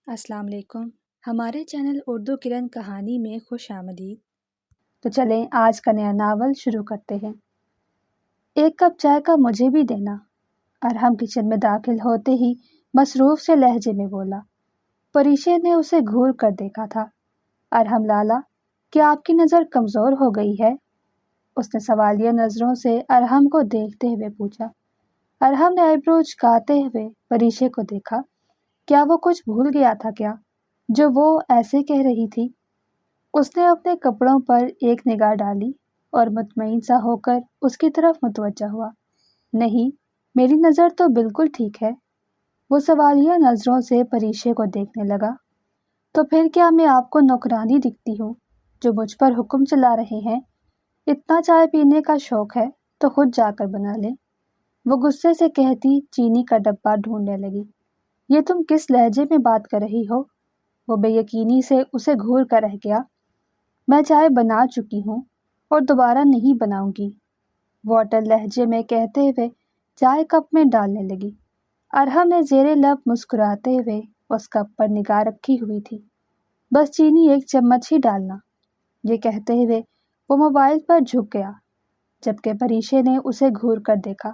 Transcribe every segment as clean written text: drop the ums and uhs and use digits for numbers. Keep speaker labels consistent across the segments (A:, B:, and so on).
A: السلام علیکم۔ ہمارے چینل اردو کرن کہانی میں خوش آمدید۔
B: تو چلیں آج کا نیا ناول شروع کرتے ہیں۔ ایک کپ چائے کا مجھے بھی دینا، ارحم کچن میں داخل ہوتے ہی مصروف سے لہجے میں بولا۔ پریشے نے اسے گھور کر دیکھا تھا۔ ارحم لالا، کیا آپ کی نظر کمزور ہو گئی ہے؟ اس نے سوالیہ نظروں سے ارحم کو دیکھتے ہوئے پوچھا۔ ارحم نے آئی برو جھکاتے ہوئے پریشے کو دیکھا۔ کیا وہ کچھ بھول گیا تھا کیا جو وہ ایسے کہہ رہی تھی؟ اس نے اپنے کپڑوں پر ایک نگاہ ڈالی اور مطمئن سا ہو کر اس کی طرف متوجہ ہوا۔ نہیں، میری نظر تو بالکل ٹھیک ہے۔ وہ سوالیہ نظروں سے پریشے کو دیکھنے لگا۔ تو پھر کیا میں آپ کو نوکرانی دکھتی ہوں جو مجھ پر حکم چلا رہے ہیں؟ اتنا چائے پینے کا شوق ہے تو خود جا کر بنا لیں۔ وہ غصے سے کہتی چینی کا ڈبہ ڈھونڈنے لگی۔ یہ تم کس لہجے میں بات کر رہی ہو؟ وہ بے یقینی سے اسے گھور کر رہ گیا۔ میں چائے بنا چکی ہوں اور دوبارہ نہیں بناؤں گی، وہ اٹل لہجے میں کہتے ہوئے چائے کپ میں ڈالنے لگی۔ ارحم نے زیر لب مسکراتے ہوئے اس کپ پر نگاہ رکھی ہوئی تھی۔ بس چینی 1 چمچ ہی ڈالنا، یہ کہتے ہوئے وہ موبائل پر جھک گیا، جبکہ پریشے نے اسے گھور کر دیکھا۔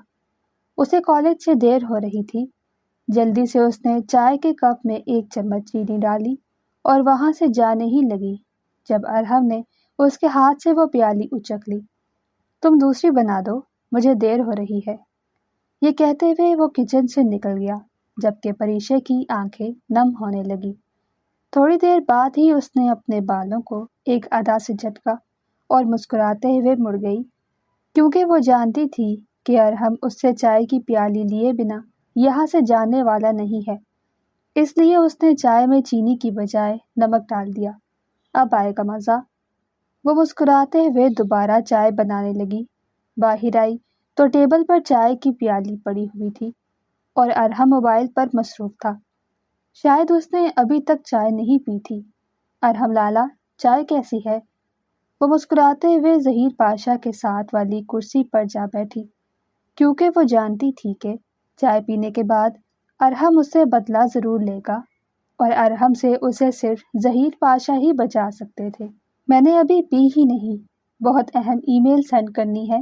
B: اسے کالج سے دیر ہو رہی تھی۔ جلدی سے اس نے چائے کے کپ میں 1 چمچ چینی ڈالی اور وہاں سے جانے ہی لگی جب ارحم نے اس کے ہاتھ سے وہ پیالی اچک لی۔ تم دوسری بنا دو، مجھے دیر ہو رہی ہے، یہ کہتے ہوئے وہ کچن سے نکل گیا، جبکہ پریشے کی آنکھیں نم ہونے لگی۔ تھوڑی دیر بعد ہی اس نے اپنے بالوں کو ایک ادا سے جھٹکا اور مسکراتے ہوئے مڑ گئی، کیونکہ وہ جانتی تھی کہ ارحم اس سے چائے کی پیالی لیے بنا یہاں سے جانے والا نہیں ہے، اس لیے اس نے چائے میں چینی کی بجائے نمک ڈال دیا۔ اب آئے گا مزہ۔ وہ مسکراتے ہوئے دوبارہ چائے بنانے لگی۔ باہر آئی تو ٹیبل پر چائے کی پیالی پڑی ہوئی تھی اور ارحم موبائل پر مصروف تھا۔ شاید اس نے ابھی تک چائے نہیں پی تھی۔ ارحم لالا، چائے کیسی ہے؟ وہ مسکراتے ہوئے ظہیر پاشا کے ساتھ والی کرسی پر جا بیٹھی، کیونکہ وہ جانتی تھی کہ چائے پینے کے بعد ارحم اس سے بدلہ ضرور لے گا اور ارحم سے اسے صرف ظہیر پاشا ہی بچا سکتے تھے۔ میں نے ابھی پی ہی نہیں، بہت اہم ای میل سینڈ کرنی ہے،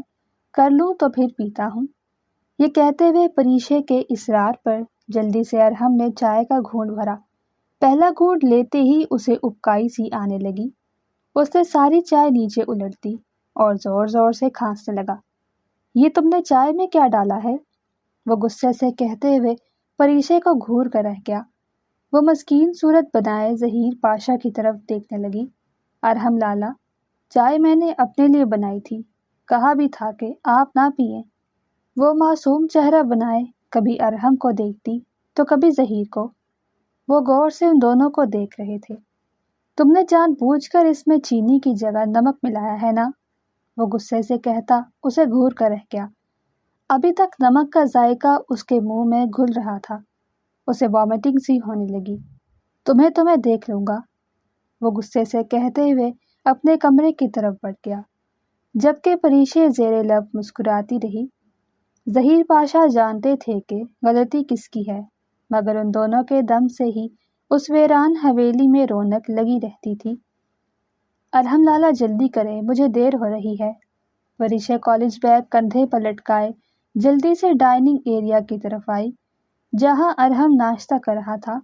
B: کر لوں تو پھر پیتا ہوں، یہ کہتے ہوئے پریشے کے اصرار پر جلدی سے ارحم نے چائے کا گھونٹ بھرا۔ پہلا گھونٹ لیتے ہی اسے ابکائی سی آنے لگی۔ اس نے ساری چائے نیچے الٹ دی اور زور زور سے کھانسنے لگا۔ یہ تم نے چائے میں کیا ڈالا ہے؟ وہ غصے سے کہتے ہوئے پریشے کو گھور کر رہ گیا۔ وہ مسکین صورت بنائے ظہیر پاشا کی طرف دیکھنے لگی۔ ارحم لالا، چائے میں نے اپنے لیے بنائی تھی، کہا بھی تھا کہ آپ نہ پئیں۔ وہ معصوم چہرہ بنائے کبھی ارحم کو دیکھتی تو کبھی ظہیر کو۔ وہ غور سے ان دونوں کو دیکھ رہے تھے۔ تم نے جان بوجھ کر اس میں چینی کی جگہ نمک ملایا ہے نا؟ وہ غصے سے کہتا اسے گھور کر رہ گیا۔ ابھی تک نمک کا ذائقہ اس کے منہ میں گھل رہا تھا۔ اسے وامٹنگ سی ہونے لگی۔ تمہیں دیکھ لوں گا، وہ غصے سے کہتے ہوئے اپنے کمرے کی طرف بڑھ گیا، جبکہ پریشے زیر لب مسکراتی رہی۔ ظہیر پاشا جانتے تھے کہ غلطی کس کی ہے، مگر ان دونوں کے دم سے ہی اس ویران حویلی میں رونق لگی رہتی تھی۔ ارحم لالا جلدی کریں، مجھے دیر ہو رہی ہے۔ پریشے کالج بیگ کندھے پر لٹکائے جلدی سے ڈائننگ ایریا کی طرف آئی، جہاں ارحم ناشتہ کر رہا تھا۔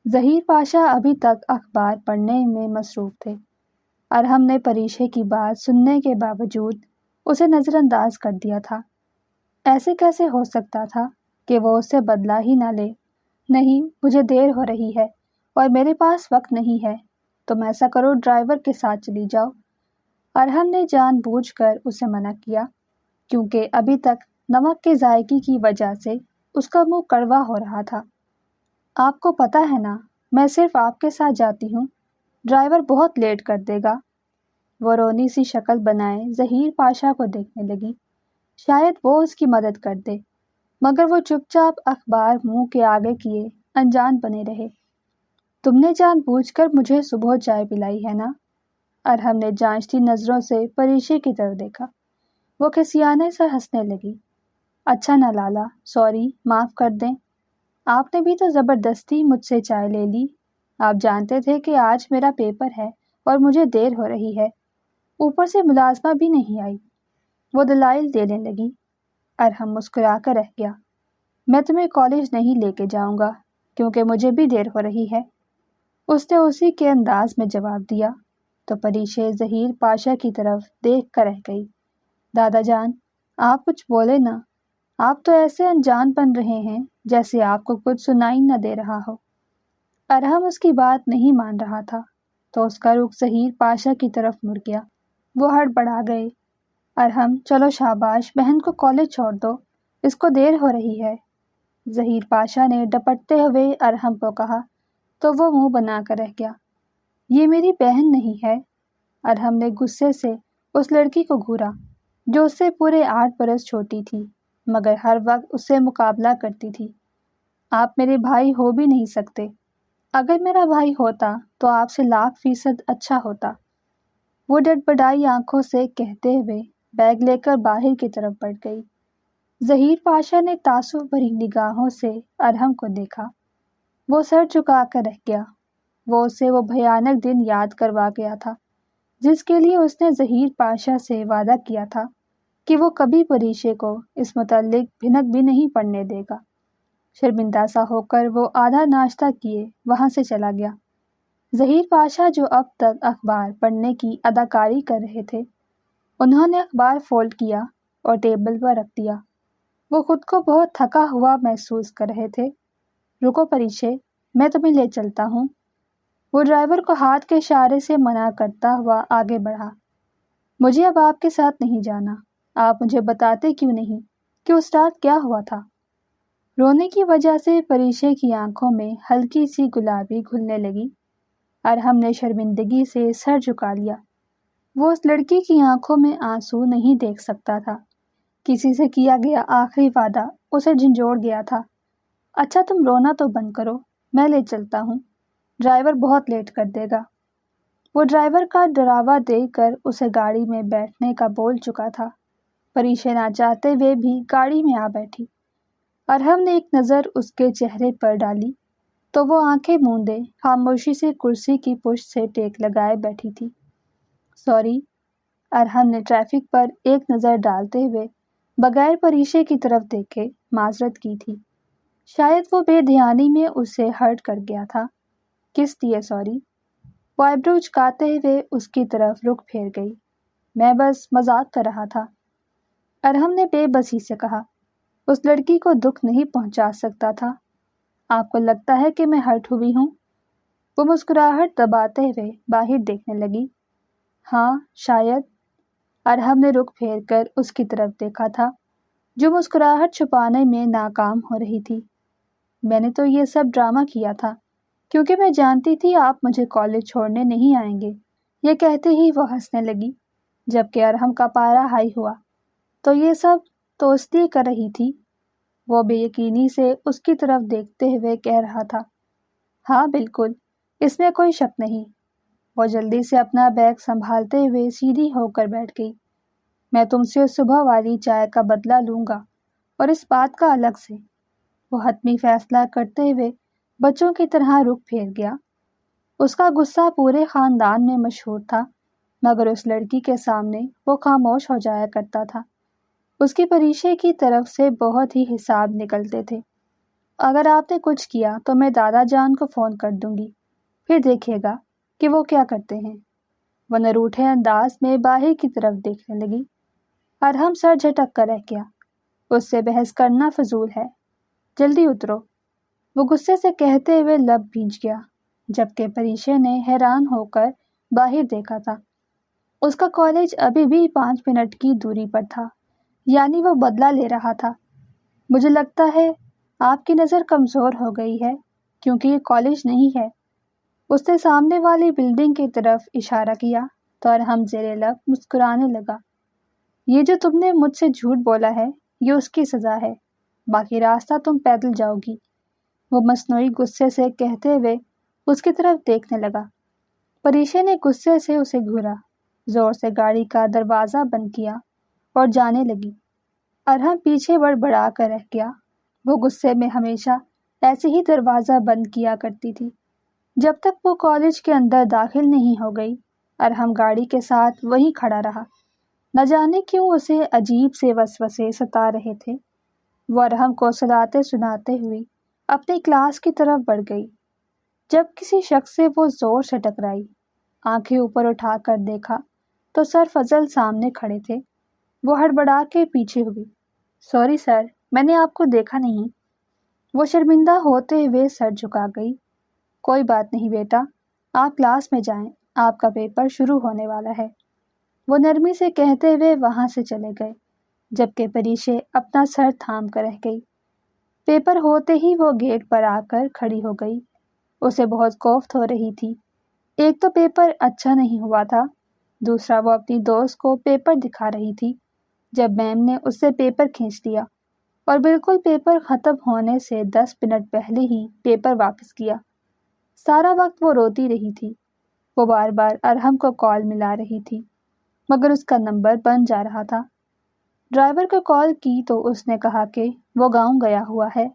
B: ظہیر پاشا ابھی تک اخبار پڑھنے میں مصروف تھے۔ ارحم نے پریشے کی بات سننے کے باوجود اسے نظر انداز کر دیا تھا۔ ایسے کیسے ہو سکتا تھا کہ وہ اس سے بدلہ ہی نہ لے؟ نہیں، مجھے دیر ہو رہی ہے اور میرے پاس وقت نہیں ہے، تم ایسا کرو ڈرائیور کے ساتھ چلی جاؤ۔ ارحم نے جان بوجھ کر اسے منع کیا، کیونکہ ابھی تک نمک کے ذائقے کی وجہ سے اس کا منہ کڑوا ہو رہا تھا۔ آپ کو پتہ ہے نا، میں صرف آپ کے ساتھ جاتی ہوں، ڈرائیور بہت لیٹ کر دے گا۔ وہ رونی سی شکل بنائے ظہیر پاشا کو دیکھنے لگی، شاید وہ اس کی مدد کر دے، مگر وہ چپ چاپ اخبار منہ کے آگے کیے انجان بنے رہے۔ تم نے جان بوجھ کر مجھے صبح چائے پلائی ہے نا؟ ارحم نے جانچتی نظروں سے پریشے کی طرف دیکھا۔ وہ کھسیانے سے ہنسنے لگی۔ اچھا نہ لالا، سوری، معاف کر دیں، آپ نے بھی تو زبردستی مجھ سے چائے لے لی، آپ جانتے تھے کہ آج میرا پیپر ہے اور مجھے دیر ہو رہی ہے، اوپر سے ملازمہ بھی نہیں آئی۔ وہ دلائل دینے لگی۔ ارحم مسکرا کر رہ گیا۔ میں تمہیں کالج نہیں لے کے جاؤں گا کیونکہ مجھے بھی دیر ہو رہی ہے، اس نے اسی کے انداز میں جواب دیا تو پریشے ظہیر پاشا کی طرف دیکھ کر رہ گئی۔ دادا جان، آپ کچھ بولے نا، آپ تو ایسے انجان بن رہے ہیں جیسے آپ کو کچھ سنائی نہ دے رہا ہو۔ ارحم اس کی بات نہیں مان رہا تھا تو اس کا رخ ظہیر پاشا کی طرف مڑ گیا۔ وہ ہڑبڑا گئے۔ ارحم، چلو شاباش، بہن کو کالج چھوڑ دو، اس کو دیر ہو رہی ہے۔ ظہیر پاشا نے ڈپٹتے ہوئے ارحم کو کہا تو وہ منہ بنا کر رہ گیا۔ یہ میری بہن نہیں ہے۔ ارحم نے غصے سے اس لڑکی کو گھورا جو اس سے پورے 8 برس چھوٹی تھی مگر ہر وقت اس سے مقابلہ کرتی تھی۔ آپ میرے بھائی ہو بھی نہیں سکتے۔ اگر میرا بھائی ہوتا تو آپ سے 1,00,000% اچھا ہوتا۔ وہ ڈٹبڈائی آنکھوں سے کہتے ہوئے بیگ لے کر باہر کی طرف بڑھ گئی۔ ظہیر پاشا نے تعصب بھری نگاہوں سے ارحم کو دیکھا۔ وہ سر جھکا کر رہ گیا۔ وہ اسے وہ بھیانک دن یاد کروا گیا تھا جس کے لیے اس نے ظہیر پاشا سے وعدہ کیا تھا کہ وہ کبھی پریشے کو اس متعلق بھنک بھی نہیں پڑنے دے گا۔ شرمندہ سا ہو کر وہ آدھا ناشتہ کیے وہاں سے چلا گیا۔ ظہیر پاشا جو اب تک اخبار پڑھنے کی اداکاری کر رہے تھے، انہوں نے اخبار فولڈ کیا اور ٹیبل پر رکھ دیا۔ وہ خود کو بہت تھکا ہوا محسوس کر رہے تھے۔ رکو پریشے، میں تمہیں لے چلتا ہوں۔ وہ ڈرائیور کو ہاتھ کے اشارے سے منع کرتا ہوا آگے بڑھا۔ مجھے اب آپ کے ساتھ نہیں جانا۔ آپ مجھے بتاتے کیوں نہیں کہ اس رات کیا ہوا تھا؟ رونے کی وجہ سے پریشے کی آنکھوں میں ہلکی سی گلابی گھلنے لگی۔ ارحم نے شرمندگی سے سر جھکا لیا۔ وہ اس لڑکی کی آنکھوں میں آنسو نہیں دیکھ سکتا تھا۔ کسی سے کیا گیا آخری وعدہ اسے جھنجھوڑ گیا تھا۔ اچھا تم رونا تو بند کرو، میں لے چلتا ہوں، ڈرائیور بہت لیٹ کر دے گا۔ وہ ڈرائیور کا ڈراوا دے کر اسے گاڑی میں بیٹھنے کا بول چکا تھا۔ پریشے نہ چاہتے ہوئے بھی گاڑی میں آ بیٹھی۔ ارحم نے ایک نظر اس کے چہرے پر ڈالی تو وہ آنکھیں موندے خاموشی سے کرسی کی پشت سے ٹیک لگائے بیٹھی تھی۔ سوری، ارحم نے ٹریفک پر ایک نظر ڈالتے ہوئے بغیر پریشے کی طرف دیکھے معذرت کی تھی۔ شاید وہ بے دھیانی میں اسے ہرٹ کر گیا تھا۔ کس لیے سوری؟ وہ آئیبرو اچکاتے ہوئے اس کی طرف رخ پھیر گئی۔ میں بس مذاق کر رہا تھا، ارحم نے بے بسی سے کہا۔ اس لڑکی کو دکھ نہیں پہنچا سکتا تھا۔ آپ کو لگتا ہے کہ میں ہرٹ ہوئی ہوں؟ وہ مسکراہٹ دباتے ہوئے باہر دیکھنے لگی۔ ہاں شاید۔ ارحم نے رخ پھیر کر اس کی طرف دیکھا تھا جو مسکراہٹ چھپانے میں ناکام ہو رہی تھی۔ میں نے تو یہ سب ڈرامہ کیا تھا کیونکہ میں جانتی تھی آپ مجھے کالج چھوڑنے نہیں آئیں گے۔ یہ کہتے ہی وہ ہنسنے لگی۔ جبکہ ارحم کا پارا ہائی ہوا۔ تو یہ سب تو اس لیے کر رہی تھی؟ وہ بے یقینی سے اس کی طرف دیکھتے ہوئے کہہ رہا تھا۔ ہاں بالکل، اس میں کوئی شک نہیں۔ وہ جلدی سے اپنا بیگ سنبھالتے ہوئے سیدھی ہو کر بیٹھ گئی۔ میں تم سے صبح والی چائے کا بدلہ لوں گا اور اس بات کا الگ سے۔ وہ حتمی فیصلہ کرتے ہوئے بچوں کی طرح رخ پھیر گیا۔ اس کا غصہ پورے خاندان میں مشہور تھا مگر اس لڑکی کے سامنے وہ خاموش ہو جایا کرتا تھا۔ اس کی پریشے کی طرف سے بہت ہی حساب نکلتے تھے۔ اگر آپ نے کچھ کیا تو میں دادا جان کو فون کر دوں گی، پھر دیکھے گا کہ وہ کیا کرتے ہیں۔ وہ نروٹھے انداز میں باہر کی طرف دیکھنے لگی۔ ارحم سر جھٹک کر رہ گیا۔ اس سے بحث کرنا فضول ہے، جلدی اترو۔ وہ غصے سے کہتے ہوئے لب بھیج گیا جبکہ پریشے نے حیران ہو کر باہر دیکھا تھا۔ اس کا کالج ابھی بھی 5 منٹ کی دوری پر تھا، یعنی وہ بدلہ لے رہا تھا۔ مجھے لگتا ہے آپ کی نظر کمزور ہو گئی ہے کیونکہ یہ کالج نہیں ہے۔ اس نے سامنے والی بلڈنگ کی طرف اشارہ کیا تو ارحم زیر لب مسکرانے لگا۔ یہ جو تم نے مجھ سے جھوٹ بولا ہے یہ اس کی سزا ہے، باقی راستہ تم پیدل جاؤ گی۔ وہ مصنوعی غصے سے کہتے ہوئے اس کی طرف دیکھنے لگا۔ پریشے نے غصے سے اسے گھورا، زور سے گاڑی کا دروازہ بند کیا اور جانے لگی۔ ارحم پیچھے بڑبڑا کر رہ گیا۔ وہ غصے میں ہمیشہ ایسے ہی دروازہ بند کیا کرتی تھی۔ جب تک وہ کالج کے اندر داخل نہیں ہو گئی، ارحم گاڑی کے ساتھ وہیں کھڑا رہا۔ نہ جانے کیوں اسے عجیب سے وسوسے ستا رہے تھے۔ وہ ارحم کو سناتے سناتے ہوئی اپنی کلاس کی طرف بڑھ گئی، جب کسی شخص سے وہ زور سے ٹکرائی۔ آنکھیں اوپر اٹھا کر دیکھا تو سر فضل سامنے کھڑے تھے۔ وہ ہڑبڑا کے پیچھے ہوئی۔ سوری سر، میں نے آپ کو دیکھا نہیں۔ وہ شرمندہ ہوتے ہوئے سر جھکا گئی۔ کوئی بات نہیں بیٹا، آپ کلاس میں جائیں، آپ کا پیپر شروع ہونے والا ہے، وہ نرمی سے کہتے ہوئے وہاں سے چلے گئے، جبکہ پریشے اپنا سر تھام کر رہ گئی۔ پیپر ہوتے ہی وہ گیٹ پر آ کر کھڑی ہو گئی۔ اسے بہت کوفت ہو رہی تھی۔ ایک تو پیپر اچھا نہیں ہوا تھا، دوسرا وہ اپنی دوست کو پیپر دکھا رہی تھی جب میم نے اس سے پیپر کھینچ لیا اور بالکل پیپر ختم ہونے سے 10 منٹ پہلے ہی پیپر واپس کیا۔ سارا وقت وہ روتی رہی تھی۔ وہ بار بار ارحم کو کال ملا رہی تھی، مگر اس کا نمبر بند جا رہا تھا۔ ڈرائیور کو کال کی تو اس نے کہا کہ وہ گاؤں گیا ہوا ہے،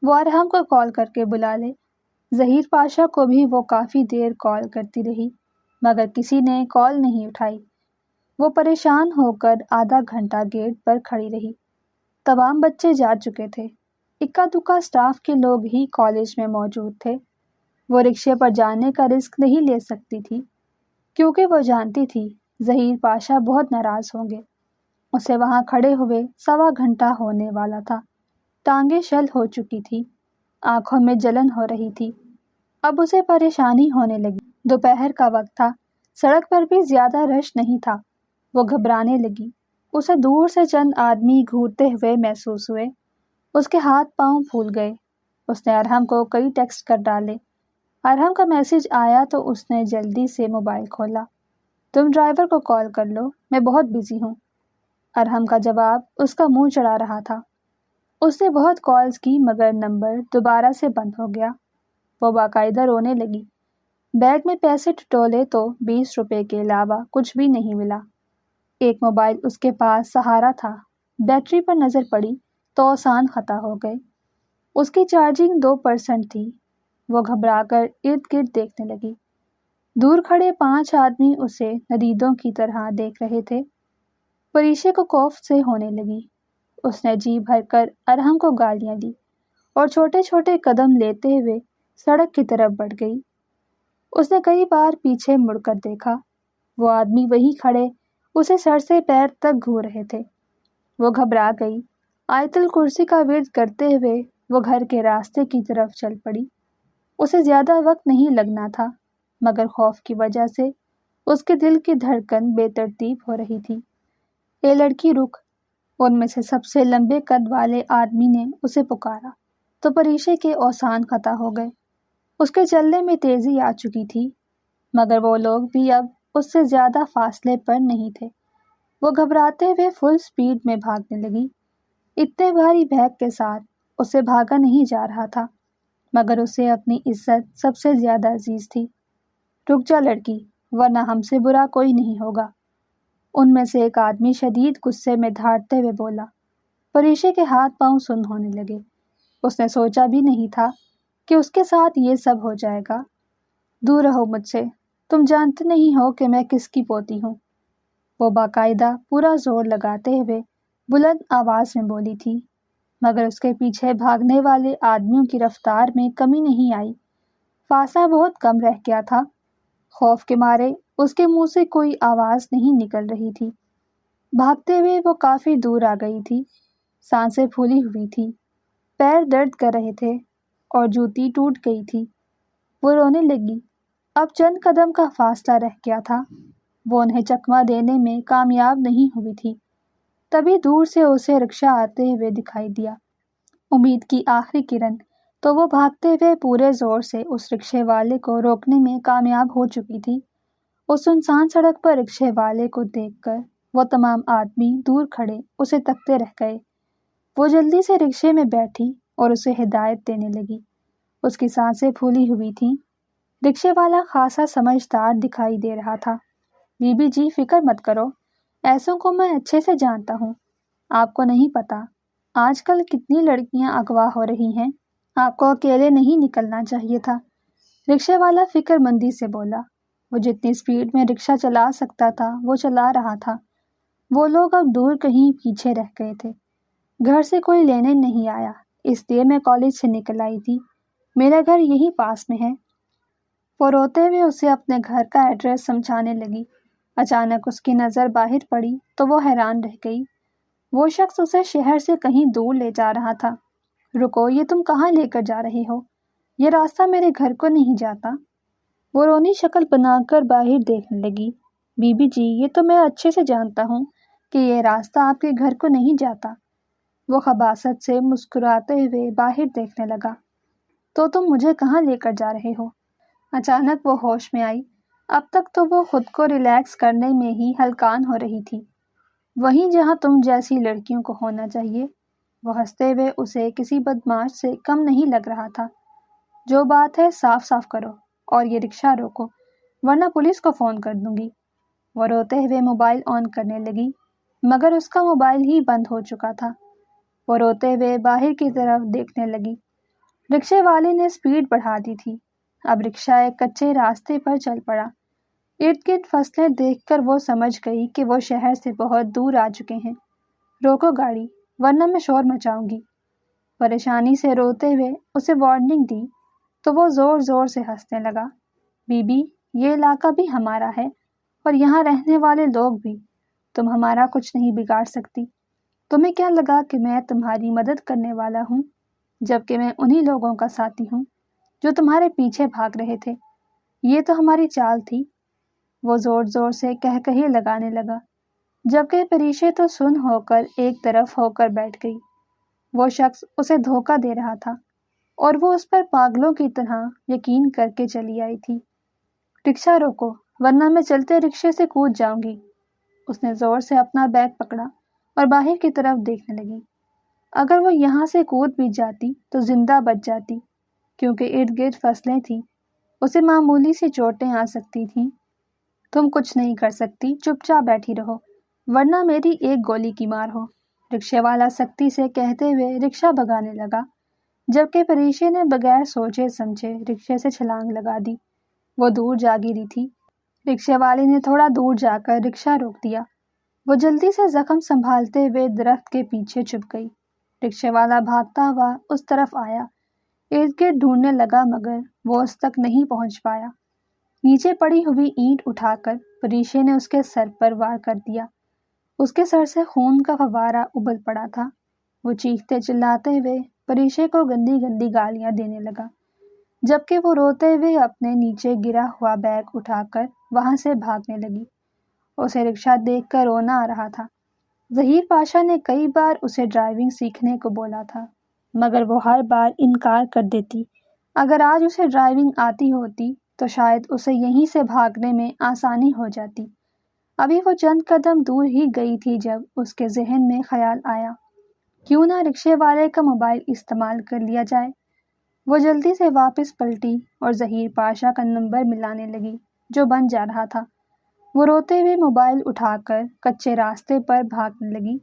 B: وہ ارحم کو کال کر کے بلا لے۔ ظہیر پاشا کو بھی وہ کافی دیر کال کرتی رہی، مگر کسی نے کال نہیں اٹھائی۔ وہ پریشان ہو کر آدھا گھنٹہ گیٹ پر کھڑی رہی۔ تمام بچے جا چکے تھے، اکا دکا سٹاف کے لوگ ہی کالج میں موجود تھے۔ وہ رکشے پر جانے کا رسک نہیں لے سکتی تھی، کیونکہ وہ جانتی تھی ظہیر پاشا بہت ناراض ہوں گے۔ اسے وہاں کھڑے ہوئے 1.25 گھنٹہ ہونے والا تھا۔ ٹانگیں شل ہو چکی تھی، آنکھوں میں جلن ہو رہی تھی۔ اب اسے پریشانی ہونے لگی۔ دوپہر کا وقت تھا، سڑک پر بھی زیادہ رش نہیں تھا۔ وہ گھبرانے لگی۔ اسے دور سے چند آدمی گھورتے ہوئے محسوس ہوئے۔ اس کے ہاتھ پاؤں پھول گئے۔ اس نے ارحم کو کئی ٹیکسٹ کر ڈالے۔ ارحم کا میسج آیا تو اس نے جلدی سے موبائل کھولا۔ تم ڈرائیور کو کال کر لو، میں بہت بزی ہوں۔ ارحم کا جواب اس کا منہ چڑھا رہا تھا۔ اس نے بہت کالز کی مگر نمبر دوبارہ سے بند ہو گیا۔ وہ باقاعدہ رونے لگی۔ بیگ میں پیسے ٹٹولے تو 20 روپے کے علاوہ کچھ بھی نہیں ملا۔ ایک موبائل اس کے پاس سہارا تھا، بیٹری پر نظر پڑی تو اوسان خطا ہو گئے۔ اس کی چارجنگ 2% تھی۔ وہ گھبرا کر ارد گرد دیکھنے لگی۔ دور کھڑے 5 آدمی اسے ندیدوں کی طرح دیکھ رہے تھے۔ پریشے کو خوف سے ہونے لگی۔ اس نے جی بھر کر ارحم کو گالیاں دی اور چھوٹے چھوٹے قدم لیتے ہوئے سڑک کی طرف بڑھ گئی۔ اس نے کئی بار پیچھے مڑ کر دیکھا۔ وہ آدمی وہیں کھڑے اسے سر سے پیر تک گھور رہے تھے۔ وہ گھبرا گئی۔ آیت الکرسی کا ورد کرتے ہوئے وہ گھر کے راستے کی طرف چل پڑی۔ اسے زیادہ وقت نہیں لگنا تھا، مگر خوف کی وجہ سے اس کے دل کی دھڑکن بے ترتیب ہو رہی تھی۔ اے لڑکی رک! ان میں سے سب سے لمبے قد والے آدمی نے اسے پکارا تو پریشے کے اوسان خطا ہو گئے۔ اس کے چلنے میں تیزی آ چکی تھی، مگر وہ لوگ بھی اب اس سے زیادہ فاصلے پر نہیں تھے۔ وہ گھبراتے ہوئے فل سپیڈ میں بھاگنے لگی۔ اتنے بھاری بیگ کے ساتھ اسے بھاگا نہیں جا رہا تھا، مگر اسے اپنی عزت سب سے زیادہ عزیز تھی۔ رک جا لڑکی، ورنہ ہم سے برا کوئی نہیں ہوگا، ان میں سے ایک آدمی شدید غصے میں دھاڑتے ہوئے بولا۔ پریشے کے ہاتھ پاؤں سن ہونے لگے۔ اس نے سوچا بھی نہیں تھا کہ اس کے ساتھ یہ سب ہو جائے گا۔ دور رہو مجھ سے، تم جانتے نہیں ہو کہ میں کس کی پوتی ہوں، وہ باقاعدہ پورا زور لگاتے ہوئے بلند آواز میں بولی تھی، مگر اس کے پیچھے بھاگنے والے آدمیوں کی رفتار میں کمی نہیں آئی۔ فاصلہ بہت کم رہ گیا تھا۔ خوف کے مارے اس کے منہ سے کوئی آواز نہیں نکل رہی تھی۔ بھاگتے ہوئے وہ کافی دور آ گئی تھی۔ سانسیں پھولی ہوئی تھی، پیر درد کر رہے تھے اور جوتی ٹوٹ گئی تھی۔ وہ رونے لگی۔ اب چند قدم کا فاصلہ رہ گیا تھا۔ وہ انہیں چکما دینے میں کامیاب نہیں ہوئی تھی۔ تبھی دور سے اسے رکشہ آتے ہوئے دکھائی دیا۔ امید کی آخری کرن تو وہ بھاگتے ہوئے پورے زور سے اس رکشے والے کو روکنے میں کامیاب ہو چکی تھی۔ اس سنسان سڑک پر رکشے والے کو دیکھ کر وہ تمام آدمی دور کھڑے اسے تکتے رہ گئے۔ وہ جلدی سے رکشے میں بیٹھی اور اسے ہدایت دینے لگی۔ اس کی سانسیں پھولی ہوئی تھیں۔ رکشے والا خاصا سمجھدار دکھائی دے رہا تھا۔ بی بی جی فکر مت کرو، ایسوں کو میں اچھے سے جانتا ہوں۔ آپ کو نہیں پتا آج کل کتنی لڑکیاں اغوا ہو رہی ہیں۔ آپ کو اکیلے نہیں نکلنا چاہیے تھا۔ رکشے والا فکر مندی سے بولا۔ وہ جتنی سپیڈ میں رکشہ چلا سکتا تھا وہ چلا رہا تھا۔ وہ لوگ اب دور کہیں پیچھے رہ گئے تھے۔ گھر سے کوئی لینے نہیں آیا، اس لیے میں کالج سے نکل آئی تھی۔ میرا گھر یہی پاس میں ہے۔ وہ روتے ہوئے اسے اپنے گھر کا ایڈریس سمجھانے لگی۔ اچانک اس کی نظر باہر پڑی تو وہ حیران رہ گئی۔ وہ شخص اسے شہر سے کہیں دور لے جا رہا تھا۔ رکو، یہ تم کہاں لے کر جا رہے ہو؟ یہ راستہ میرے گھر کو نہیں جاتا۔ وہ رونی شکل بنا کر باہر دیکھنے لگی۔ بی بی جی، یہ تو میں اچھے سے جانتا ہوں کہ یہ راستہ آپ کے گھر کو نہیں جاتا۔ وہ خباثت سے مسکراتے ہوئے باہر دیکھنے لگا۔ تو تم مجھے کہاں لے کر جا رہے ہو؟ اچانک وہ ہوش میں آئی۔ اب تک تو وہ خود کو ریلیکس کرنے میں ہی ہلکان ہو رہی تھی، وہیں جہاں تم جیسی لڑکیوں کو ہونا چاہیے۔ وہ ہنستے ہوئے اسے کسی بدمعاش سے کم نہیں لگ رہا تھا۔ جو بات ہے صاف صاف کرو اور یہ رکشہ روکو، ورنہ پولیس کو فون کر دوں گی۔ وہ روتے ہوئے موبائل آن کرنے لگی، مگر اس کا موبائل ہی بند ہو چکا تھا۔ وہ روتے ہوئے باہر کی طرف دیکھنے لگی۔ رکشے والے نے سپیڈ بڑھا دی تھی۔ اب رکشہ ایک کچے راستے پر چل پڑا۔ ارد گرد فصلیں دیکھ کر وہ سمجھ گئی کہ وہ شہر سے بہت دور آ چکے ہیں۔ روکو گاڑی، ورنہ میں شور مچاؤں گی۔ پریشانی سے روتے ہوئے اسے وارننگ دی تو وہ زور زور سے ہنسنے لگا۔ بی بی، یہ علاقہ بھی ہمارا ہے اور یہاں رہنے والے لوگ بھی۔ تم ہمارا کچھ نہیں بگاڑ سکتی۔ تمہیں کیا لگا کہ میں تمہاری مدد کرنے والا ہوں، جبکہ میں انہی لوگوں کا ساتھی ہوں جو تمہارے پیچھے بھاگ رہے تھے۔ یہ تو ہماری چال تھی۔ وہ زور زور سے کہے لگانے لگا، جبکہ پریشے تو سن ہو کر ایک طرف ہو کر بیٹھ گئی۔ وہ شخص اسے دھوکہ دے رہا تھا اور وہ اس پر پاگلوں کی طرح یقین کر کے چلی آئی تھی۔ رکشہ روکو، ورنہ میں چلتے رکشے سے کود جاؤں گی۔ اس نے زور سے اپنا بیگ پکڑا اور باہر کی طرف دیکھنے لگی۔ اگر وہ یہاں سے کود بھی جاتی تو زندہ بچ جاتی، کیونکہ ارد گرد فصلیں تھیں، اسے معمولی سی چوٹیں آ سکتی تھیں۔ تم کچھ نہیں کر سکتی، چپ چاپ بیٹھی رہو، ورنہ میری ایک گولی کی مار ہو۔ رکشے والا سختی سے کہتے ہوئے رکشہ بھگانے لگا، جبکہ پریشے نے بغیر سوچے سمجھے رکشے سے چھلانگ لگا دی۔ وہ دور جا گری تھی۔ رکشے والے نے تھوڑا دور جا کر رکشہ روک دیا۔ وہ جلدی سے زخم سنبھالتے ہوئے درخت کے پیچھے چھپ گئی۔ رکشے والا بھاگتا ہوا اس طرف آیا، ارد گرد ڈھونڈنے لگا، مگر وہ اس تک نہیں پہنچ پایا۔ نیچے پڑی ہوئی اینٹ اٹھا کر پریشے نے اس کے سر پر وار کر دیا۔ اس کے سر سے خون کا فوارہ ابل پڑا تھا۔ وہ چیختے چلاتے ہوئے پریشے کو گندی گندی گالیاں دینے لگا، جبکہ وہ روتے ہوئے اپنے نیچے گرا ہوا بیگ اٹھا کر وہاں سے بھاگنے لگی۔ اسے رکشہ دیکھ کر رونا آ رہا تھا۔ ظہیر پاشا نے کئی بار اسے ڈرائیونگ سیکھنے کو بولا تھا، مگر وہ ہر بار انکار کر دیتی۔ اگر آج اسے ڈرائیونگ آتی ہوتی تو شاید اسے یہیں سے بھاگنے میں آسانی ہو جاتی۔ ابھی وہ چند قدم دور ہی گئی تھی جب اس کے ذہن میں خیال آیا، کیوں نہ رکشے والے کا موبائل استعمال کر لیا جائے۔ وہ جلدی سے واپس پلٹی اور ظہیر پاشا کا نمبر ملانے لگی جو بن جا رہا تھا۔ وہ روتے ہوئے موبائل اٹھا کر کچے راستے پر بھاگنے لگی۔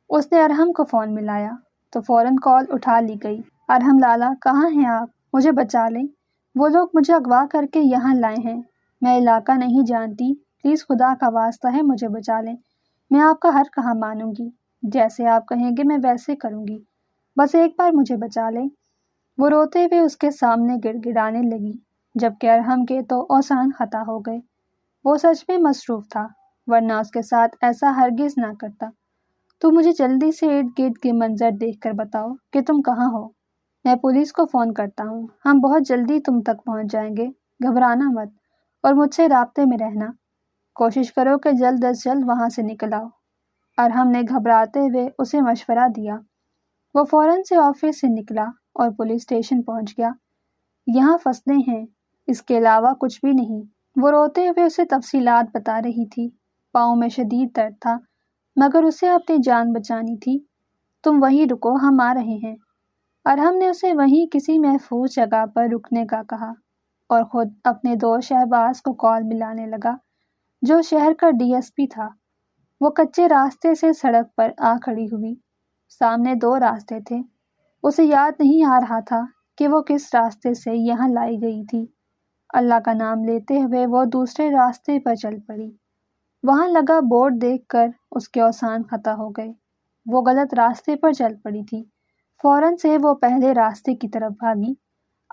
B: اس نے ارحم کو فون ملایا تو فوراً کال اٹھا لی گئی۔ ارحم لالا، کہاں ہیں آپ؟ مجھے بچا لیں، وہ لوگ مجھے اغوا کر کے یہاں لائے ہیں۔ میں علاقہ نہیں جانتی، پلیز خدا کا واسطہ ہے مجھے بچا لیں۔ میں آپ کا ہر کہا مانوں گی، جیسے آپ کہیں گے میں ویسے کروں گی، بس ایک بار مجھے بچا لیں۔ وہ روتے ہوئے اس کے سامنے گڑ گڑانے لگی، جبکہ ارحم کے تو اوسان خطا ہو گئے۔ وہ سچ میں مصروف تھا، ورنہ اس کے ساتھ ایسا ہرگز نہ کرتا۔ تو مجھے جلدی سے ارد گرد کے منظر دیکھ کر بتاؤ کہ تم کہاں ہو۔ میں پولیس کو فون کرتا ہوں، ہم بہت جلدی تم تک پہنچ جائیں گے۔ گھبرانا مت اور مجھ سے رابطے میں رہنا۔ کوشش کرو کہ جلد از جلد وہاں سے نکل آؤ۔ ارحم نے گھبراتے ہوئے اسے مشورہ دیا۔ وہ فوراً سے آفس سے نکلا اور پولیس اسٹیشن پہنچ گیا۔ یہاں فصلیں ہیں، اس کے علاوہ کچھ بھی نہیں۔ وہ روتے ہوئے اسے تفصیلات بتا رہی تھی۔ پاؤں میں شدید درد تھا، مگر اسے اپنی جان بچانی تھی۔ تم وہیں رکو، ہم آ رہے ہیں۔ ارحم نے اسے وہیں کسی محفوظ جگہ پر رکنے کا کہا اور خود اپنے دوست شہباز کو کال ملانے لگا، جو شہر کا ڈی ایس پی تھا۔ وہ کچے راستے سے سڑک پر آ کھڑی ہوئی۔ سامنے دو راستے تھے۔ اسے یاد نہیں آ رہا تھا کہ وہ کس راستے سے یہاں لائی گئی تھی۔ اللہ کا نام لیتے ہوئے وہ دوسرے راستے پر چل پڑی۔ وہاں لگا بورڈ دیکھ کر اس کے اوسان خطا ہو گئے۔ وہ غلط راستے پر چل پڑی تھی۔ فوراً سے وہ پہلے راستے کی طرف بھاگی۔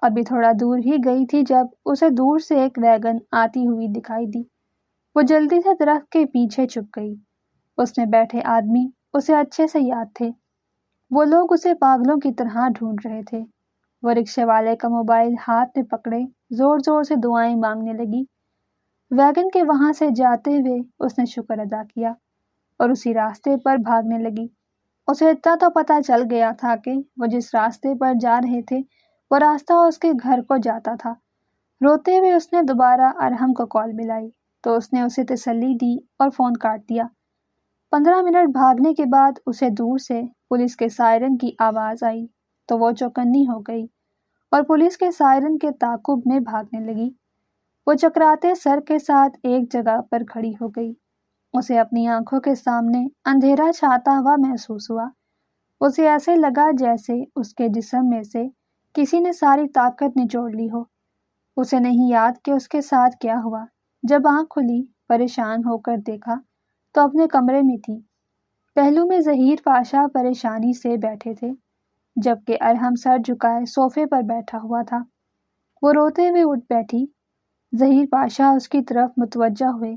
B: ابھی تھوڑا دور ہی گئی تھی جب اسے دور سے ایک ویگن آتی ہوئی دکھائی دی۔ وہ جلدی سے درخت کے پیچھے چھپ گئی۔ اس میں بیٹھے آدمی اسے اچھے سے یاد تھے۔ وہ لوگ اسے پاگلوں کی طرح ڈھونڈ رہے تھے۔ وہ رکشے والے کا موبائل ہاتھ میں پکڑے زور زور سے دعائیں مانگنے لگی۔ ویگن کے وہاں سے جاتے ہوئے اس نے شکر ادا کیا اور اسی راستے پر بھاگنے لگی۔ اسے اتنا تو پتہ چل گیا تھا کہ وہ جس راستے پر جا رہے تھے وہ راستہ اس کے گھر کو جاتا تھا۔ روتے ہوئے اس نے دوبارہ ارحم کو کال ملائی تو اس نے اسے تسلی دی اور فون کاٹ دیا۔ 15 منٹ بھاگنے کے بعد اسے دور سے پولیس کے سائرن کی آواز آئی تو وہ چوکنی ہو گئی اور پولیس کے سائرن کے تعاقب میں بھاگنے لگی۔ وہ چکراتے سر کے ساتھ ایک جگہ پر کھڑی ہو گئی۔ اسے اپنی آنکھوں کے سامنے اندھیرا چھاتا ہوا محسوس ہوا۔ اسے ایسے لگا جیسے اس کے جسم میں سے کسی نے ساری طاقت نچوڑ لی ہو۔ اسے نہیں یاد کہ اس کے ساتھ کیا ہوا۔ جب آنکھ کھلی، پریشان ہو کر دیکھا تو اپنے کمرے میں تھی۔ پہلو میں ظہیر پاشا پریشانی سے بیٹھے تھے جبکہ ارحم سر جھکائے صوفے پر بیٹھا ہوا تھا۔ وہ روتے ہوئے اٹھ بیٹھی۔ ظہیر پاشا اس کی طرف متوجہ ہوئے۔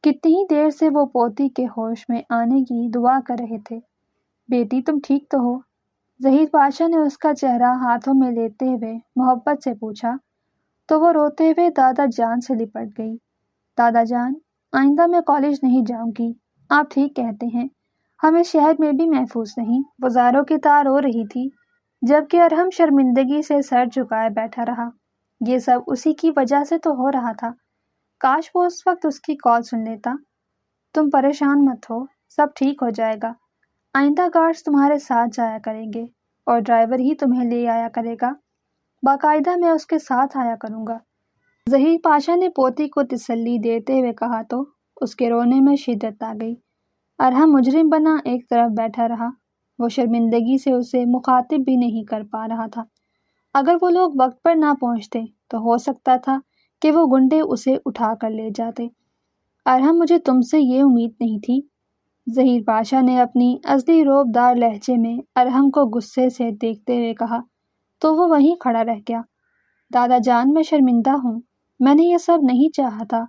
B: کتنی ہی دیر سے وہ پوتی کے ہوش میں آنے کی دعا کر رہے تھے۔ بیٹی تم ٹھیک تو ہو؟ ظہیر پاشا نے اس کا چہرہ ہاتھوں میں لیتے ہوئے محبت سے پوچھا تو وہ روتے ہوئے دادا جان سے لپٹ گئی۔ دادا جان، آئندہ میں کالج نہیں جاؤں گی۔ آپ ٹھیک کہتے ہیں، ہم اس شہر میں بھی محفوظ نہیں۔ وہ زاروں کی طرح رو رہی تھی جبکہ ارحم شرمندگی سے سر جھکائے بیٹھا رہا۔ یہ سب اسی کی وجہ سے تو ہو رہا تھا۔ کاش وہ اس وقت اس کی کال سن لیتا۔ تم پریشان مت ہو، سب ٹھیک ہو جائے گا۔ آئندہ گارڈز تمہارے ساتھ جایا کریں گے اور ڈرائیور ہی تمہیں لے آیا کرے گا۔ باقاعدہ میں اس کے ساتھ آیا کروں گا۔ ظہیر پاشا نے پوتی کو تسلی دیتے ہوئے کہا تو اس کے رونے میں شدت آ گئی۔ ارحم مجرم بنا ایک طرف بیٹھا رہا۔ وہ شرمندگی سے اسے مخاطب بھی نہیں کر پا رہا تھا۔ اگر وہ لوگ وقت پر نہ پہنچتے تو ہو سکتا تھا کہ وہ گنڈے اسے اٹھا کر لے جاتے۔ ارحم، مجھے تم سے یہ امید نہیں تھی۔ ظہیر پاشا نے اپنی ازلی روب دار لہجے میں ارحم کو غصے سے دیکھتے ہوئے کہا تو وہ وہیں کھڑا رہ گیا۔ دادا جان، میں شرمندہ ہوں۔ میں نے یہ سب نہیں چاہا تھا،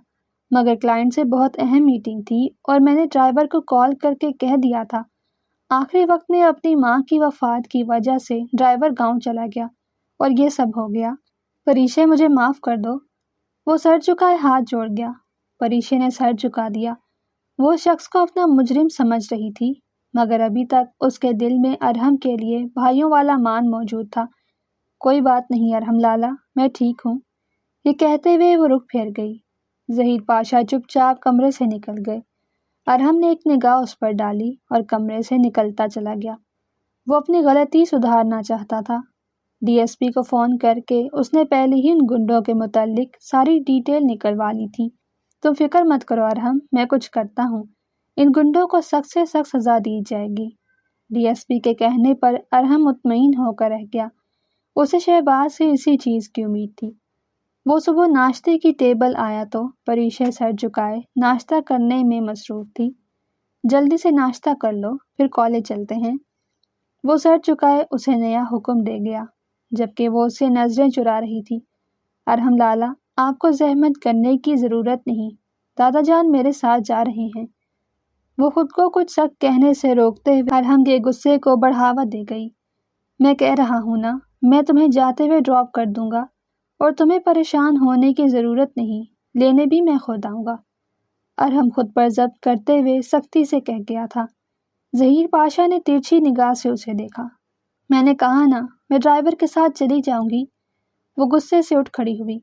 B: مگر کلائنٹ سے بہت اہم میٹنگ تھی اور میں نے ڈرائیور کو کال کر کے کہہ دیا تھا۔ آخری وقت میں اپنی ماں کی وفات کی وجہ سے ڈرائیور گاؤں چلا گیا اور یہ سب ہو گیا۔ پریشے، مجھے معاف کر دو۔ وہ سر جھکائے ہاتھ جوڑ گیا۔ پریشے نے سر جھکا دیا۔ وہ شخص کو اپنا مجرم سمجھ رہی تھی مگر ابھی تک اس کے دل میں ارحم کے لیے بھائیوں والا مان موجود تھا۔ کوئی بات نہیں ارحم لالا، میں ٹھیک ہوں۔ یہ کہتے ہوئے وہ رخ پھیر گئی۔ ظہیر پاشا چپ چاپ کمرے سے نکل گئے۔ ارحم نے ایک نگاہ اس پر ڈالی اور کمرے سے نکلتا چلا گیا۔ وہ اپنی غلطی سدھارنا چاہتا تھا۔ ڈی ایس پی کو فون کر کے اس نے پہلے ہی ان گنڈوں کے متعلق ساری ڈیٹیل نکلوا لی تھی۔ تم فکر مت کرو ارحم، میں کچھ کرتا ہوں۔ ان گنڈوں کو سخت سے سخت سزا دی جائے گی۔ ڈی ایس پی کے کہنے پر ارحم مطمئن ہو کر رہ گیا۔ اسے شہباز سے اسی چیز کی امید تھی۔ وہ صبح ناشتے کی ٹیبل آیا تو پریشے سر جھکائے ناشتہ کرنے میں مصروف تھی۔ جلدی سے ناشتہ کر لو، پھر کالج چلتے ہیں۔ وہ سر جھکائے اسے نیا حکم دے گیا جبکہ وہ اسے نظریں چرا رہی تھی۔ ارحم لالا، آپ کو زحمت کرنے کی ضرورت نہیں، دادا جان میرے ساتھ جا رہے ہیں۔ وہ خود کو کچھ سخت کہنے سے روکتے ہوئے ارحم کے غصے کو بڑھاوا دے گئی۔ میں کہہ رہا ہوں نا، میں تمہیں جاتے ہوئے ڈراپ کر دوں گا اور تمہیں پریشان ہونے کی ضرورت نہیں، لینے بھی میں خود آؤں گا۔ ارحم خود پر ضبط کرتے ہوئے سختی سے کہہ گیا تھا۔ ظہیر پاشا نے ترچھی نگاہ سے اسے دیکھا۔ میں نے کہا نا، میں ڈرائیور کے ساتھ چلی جاؤں گی۔ وہ غصے سے اٹھ کھڑی ہوئی۔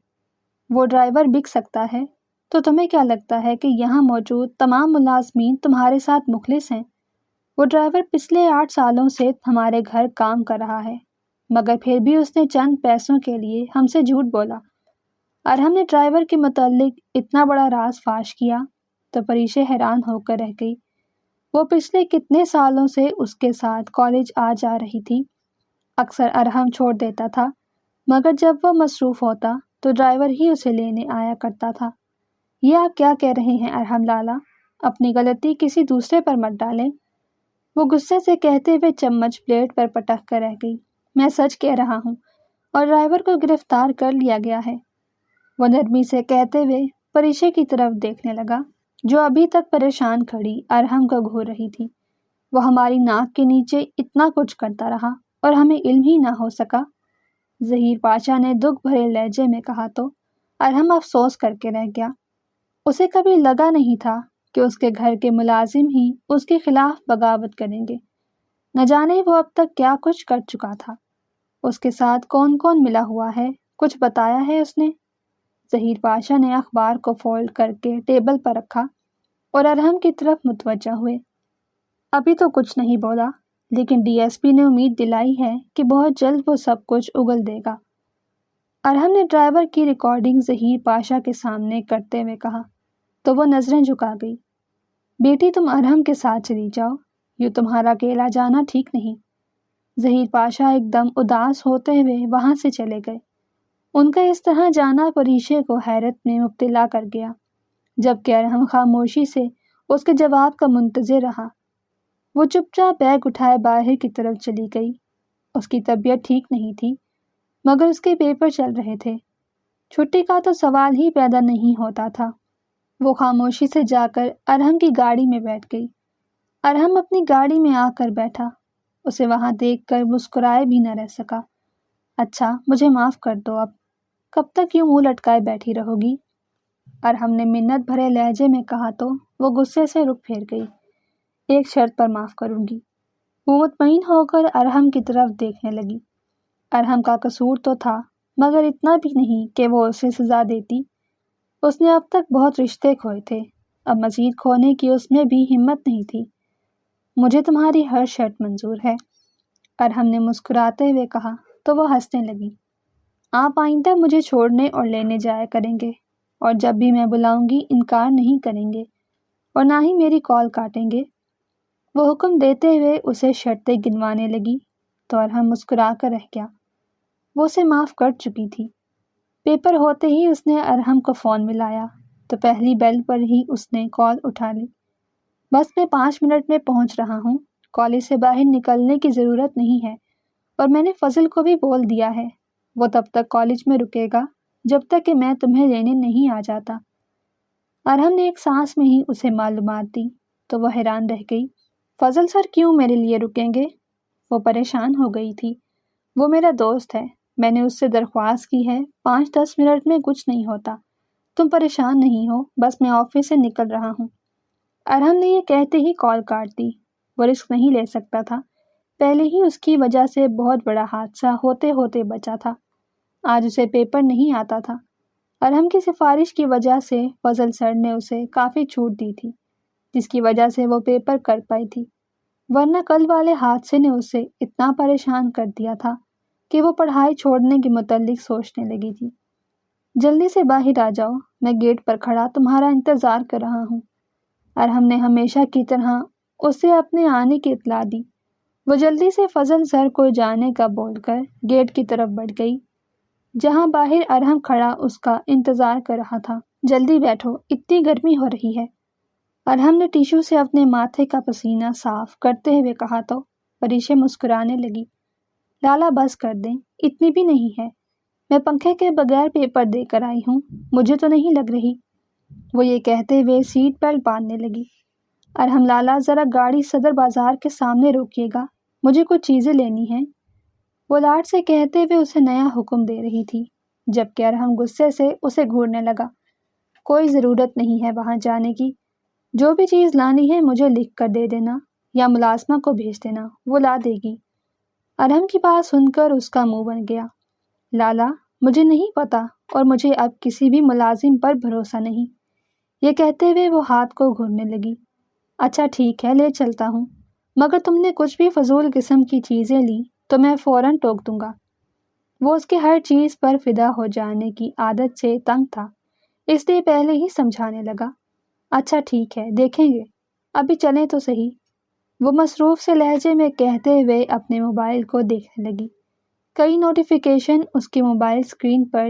B: وہ ڈرائیور بک سکتا ہے تو تمہیں کیا لگتا ہے کہ یہاں موجود تمام ملازمین تمہارے ساتھ مخلص ہیں؟ وہ ڈرائیور پچھلے 8 سالوں سے ہمارے گھر کام کر رہا ہے مگر پھر بھی اس نے چند پیسوں کے لیے ہم سے جھوٹ بولا۔ ارحم نے ڈرائیور کے متعلق اتنا بڑا راز فاش کیا تو پریشے حیران ہو کر رہ گئی۔ وہ پچھلے کتنے سالوں سے اس کے ساتھ کالج آ جا رہی تھی۔ اکثر ارحم چھوڑ دیتا تھا مگر جب وہ مصروف ہوتا تو ڈرائیور ہی اسے لینے آیا کرتا تھا۔ یہ آپ کیا کہہ رہے ہیں ارحم لالا؟ اپنی غلطی کسی دوسرے پر مت ڈالیں۔ وہ غصے سے کہتے ہوئے چمچ پلیٹ پر پٹک کر رہ گئی۔ میں سچ کہہ رہا ہوں اور ڈرائیور کو گرفتار کر لیا گیا ہے، وہ نرمی سے کہتے ہوئے پریشے کی طرف دیکھنے لگا جو ابھی تک پریشان کھڑی ارحم کو گھور رہی تھی۔ وہ ہماری ناک کے نیچے اتنا کچھ کرتا رہا اور ہمیں علم ہی نہ ہو سکا، ظہیر پاشا نے دکھ بھرے لہجے میں کہا تو ارحم افسوس کر کے رہ گیا۔ اسے کبھی لگا نہیں تھا کہ اس کے گھر کے ملازم ہی اس کے خلاف بغاوت کریں گے۔ نہ جانے وہ اب تک کیا کچھ کر چکا تھا۔ اس کے ساتھ کون کون ملا ہوا ہے، کچھ بتایا ہے اس نے؟ ظہیر پاشا نے اخبار کو فولڈ کر کے ٹیبل پر رکھا اور ارحم کی طرف متوجہ ہوئے۔ ابھی تو کچھ نہیں بولا، لیکن ڈی ایس پی نے امید دلائی ہے کہ بہت جلد وہ سب کچھ اگل دے گا۔ ارحم نے ڈرائیور کی ریکارڈنگ ظہیر پاشا کے سامنے کرتے ہوئے کہا تو وہ نظریں جھکا گئی۔ بیٹی تم ارحم کے ساتھ چلی جاؤ، یوں تمہارا اکیلا جانا ٹھیک نہیں۔ ظہیر پاشا ایک دم اداس ہوتے ہوئے وہاں سے چلے گئے۔ ان کا اس طرح جانا پریشے کو حیرت میں مبتلا کر گیا، جبکہ ارحم خاموشی سے اس کے جواب کا منتظر رہا۔ وہ چپ چاپ بیگ اٹھائے باہر کی طرف چلی گئی۔ اس کی طبیعت ٹھیک نہیں تھی، مگر اس کے پیپر چل رہے تھے، چھٹی کا تو سوال ہی پیدا نہیں ہوتا تھا۔ وہ خاموشی سے جا کر ارحم کی گاڑی میں بیٹھ گئی۔ ارحم اپنی گاڑی میں آ کر بیٹھا، اسے وہاں دیکھ کر مسکرائے بھی نہ رہ سکا۔ اچھا مجھے معاف کر دو، اب کب تک یوں منہ لٹکائے بیٹھی رہو گی؟ ارحم نے منت بھرے لہجے میں کہا تو وہ غصے سے رخ پھیر گئی۔ ایک شرط پر معاف کروں گی۔ وہ مطمئن ہو کر ارحم کی طرف دیکھنے لگی۔ ارحم کا قصور تو تھا، مگر اتنا بھی نہیں کہ وہ اسے سزا دیتی۔ اس نے اب تک بہت رشتے کھوئے تھے، اب مزید کھونے کی اس میں بھی ہمت نہیں تھی۔ مجھے تمہاری ہر شرط منظور ہے، ارحم نے مسکراتے ہوئے کہا تو وہ ہنسنے لگی۔ آپ آئندہ مجھے چھوڑنے اور لینے جایا کریں گے، اور جب بھی میں بلاؤں گی انکار نہیں کریں گے، اور نہ ہی میری کال کاٹیں گے۔ وہ حکم دیتے ہوئے اسے شرطیں گنوانے لگی تو ارحم مسکرا کر رہ گیا۔ وہ اسے معاف کر چکی تھی۔ پیپر ہوتے ہی اس نے ارحم کو فون ملایا تو پہلی بیل پر ہی اس نے کال اٹھا لی۔ بس میں 5 منٹ میں پہنچ رہا ہوں، کالج سے باہر نکلنے کی ضرورت نہیں ہے، اور میں نے فضل کو بھی بول دیا ہے، وہ تب تک کالج میں رکے گا جب تک کہ میں تمہیں لینے نہیں آ جاتا۔ ارحم نے ایک سانس میں ہی اسے معلومات دی تو وہ حیران رہ گئی۔ فضل سر کیوں میرے لیے رکیں گے؟ وہ پریشان ہو گئی تھی۔ وہ میرا دوست ہے، میں نے اس سے درخواست کی ہے، 5-10 منٹ میں کچھ نہیں ہوتا، تم پریشان نہیں ہو، بس میں آفس سے نکل رہا ہوں۔ ارحم نے یہ کہتے ہی کال کاٹ دی۔ وہ رسک نہیں لے سکتا تھا، پہلے ہی اس کی وجہ سے بہت بڑا حادثہ ہوتے ہوتے بچا تھا۔ آج اسے پیپر نہیں آتا تھا۔ ارحم کی سفارش کی وجہ سے فضل سر نے اسے کافی چھوٹ دی تھی، جس کی وجہ سے وہ پیپر کر پائی تھی، ورنہ کل والے حادثے نے اسے اتنا پریشان کر دیا تھا کہ وہ پڑھائی چھوڑنے کے متعلق سوچنے لگی تھی۔ جلدی سے باہر آ جاؤ، میں گیٹ پر کھڑا تمہارا انتظار کر رہا ہوں۔ ارحم نے ہمیشہ کی طرح اسے اپنے آنے کی اطلاع دی۔ وہ جلدی سے فضل سر کو جانے کا بول کر گیٹ کی طرف بڑھ گئی، جہاں باہر ارحم کھڑا اس کا انتظار کر رہا تھا۔ جلدی بیٹھو، اتنی گرمی ہو رہی ہے، ارحم نے ٹیشو سے اپنے ماتھے کا پسینہ صاف کرتے ہوئے کہا تو پریشے مسکرانے لگی۔ لالا بس کر دیں، اتنی بھی نہیں ہے، میں پنکھے کے بغیر پیپر دے کر آئی ہوں، مجھے تو نہیں لگ رہی۔ وہ یہ کہتے ہوئے سیٹ بیلٹ باندھنے لگی۔ ارحم لالا ذرا گاڑی صدر بازار کے سامنے روکیے گا، مجھے کچھ چیزیں لینی ہیں، وہ لاڈ سے کہتے ہوئے اسے نیا حکم دے رہی تھی، جبکہ ارحم غصے سے اسے گھورنے لگا۔ کوئی ضرورت نہیں ہے وہاں جانے کی، جو بھی چیز لانی ہے مجھے لکھ کر دے دینا یا ملازمہ کو بھیج دینا، وہ لا دے گی۔ ارحم کی بات سن کر اس کا منہ بن گیا۔ لالا مجھے نہیں پتا، اور مجھے اب کسی بھی ملازم پر بھروسہ نہیں، یہ کہتے ہوئے وہ ہاتھ کو گھورنے لگی۔ اچھا ٹھیک ہے، لے چلتا ہوں، مگر تم نے کچھ بھی فضول قسم کی چیزیں لی تو میں فوراً ٹوک دوں گا۔ وہ اس کی ہر چیز پر فدا ہو جانے کی عادت سے تنگ تھا، اس لیے پہلے ہی سمجھانے لگا۔ اچھا ٹھیک ہے، دیکھیں گے، ابھی چلیں تو صحیح، وہ مصروف سے لہجے میں کہتے ہوئے اپنے موبائل کو دیکھنے لگی۔ کئی نوٹیفیکیشن اس کے موبائل اسکرین پر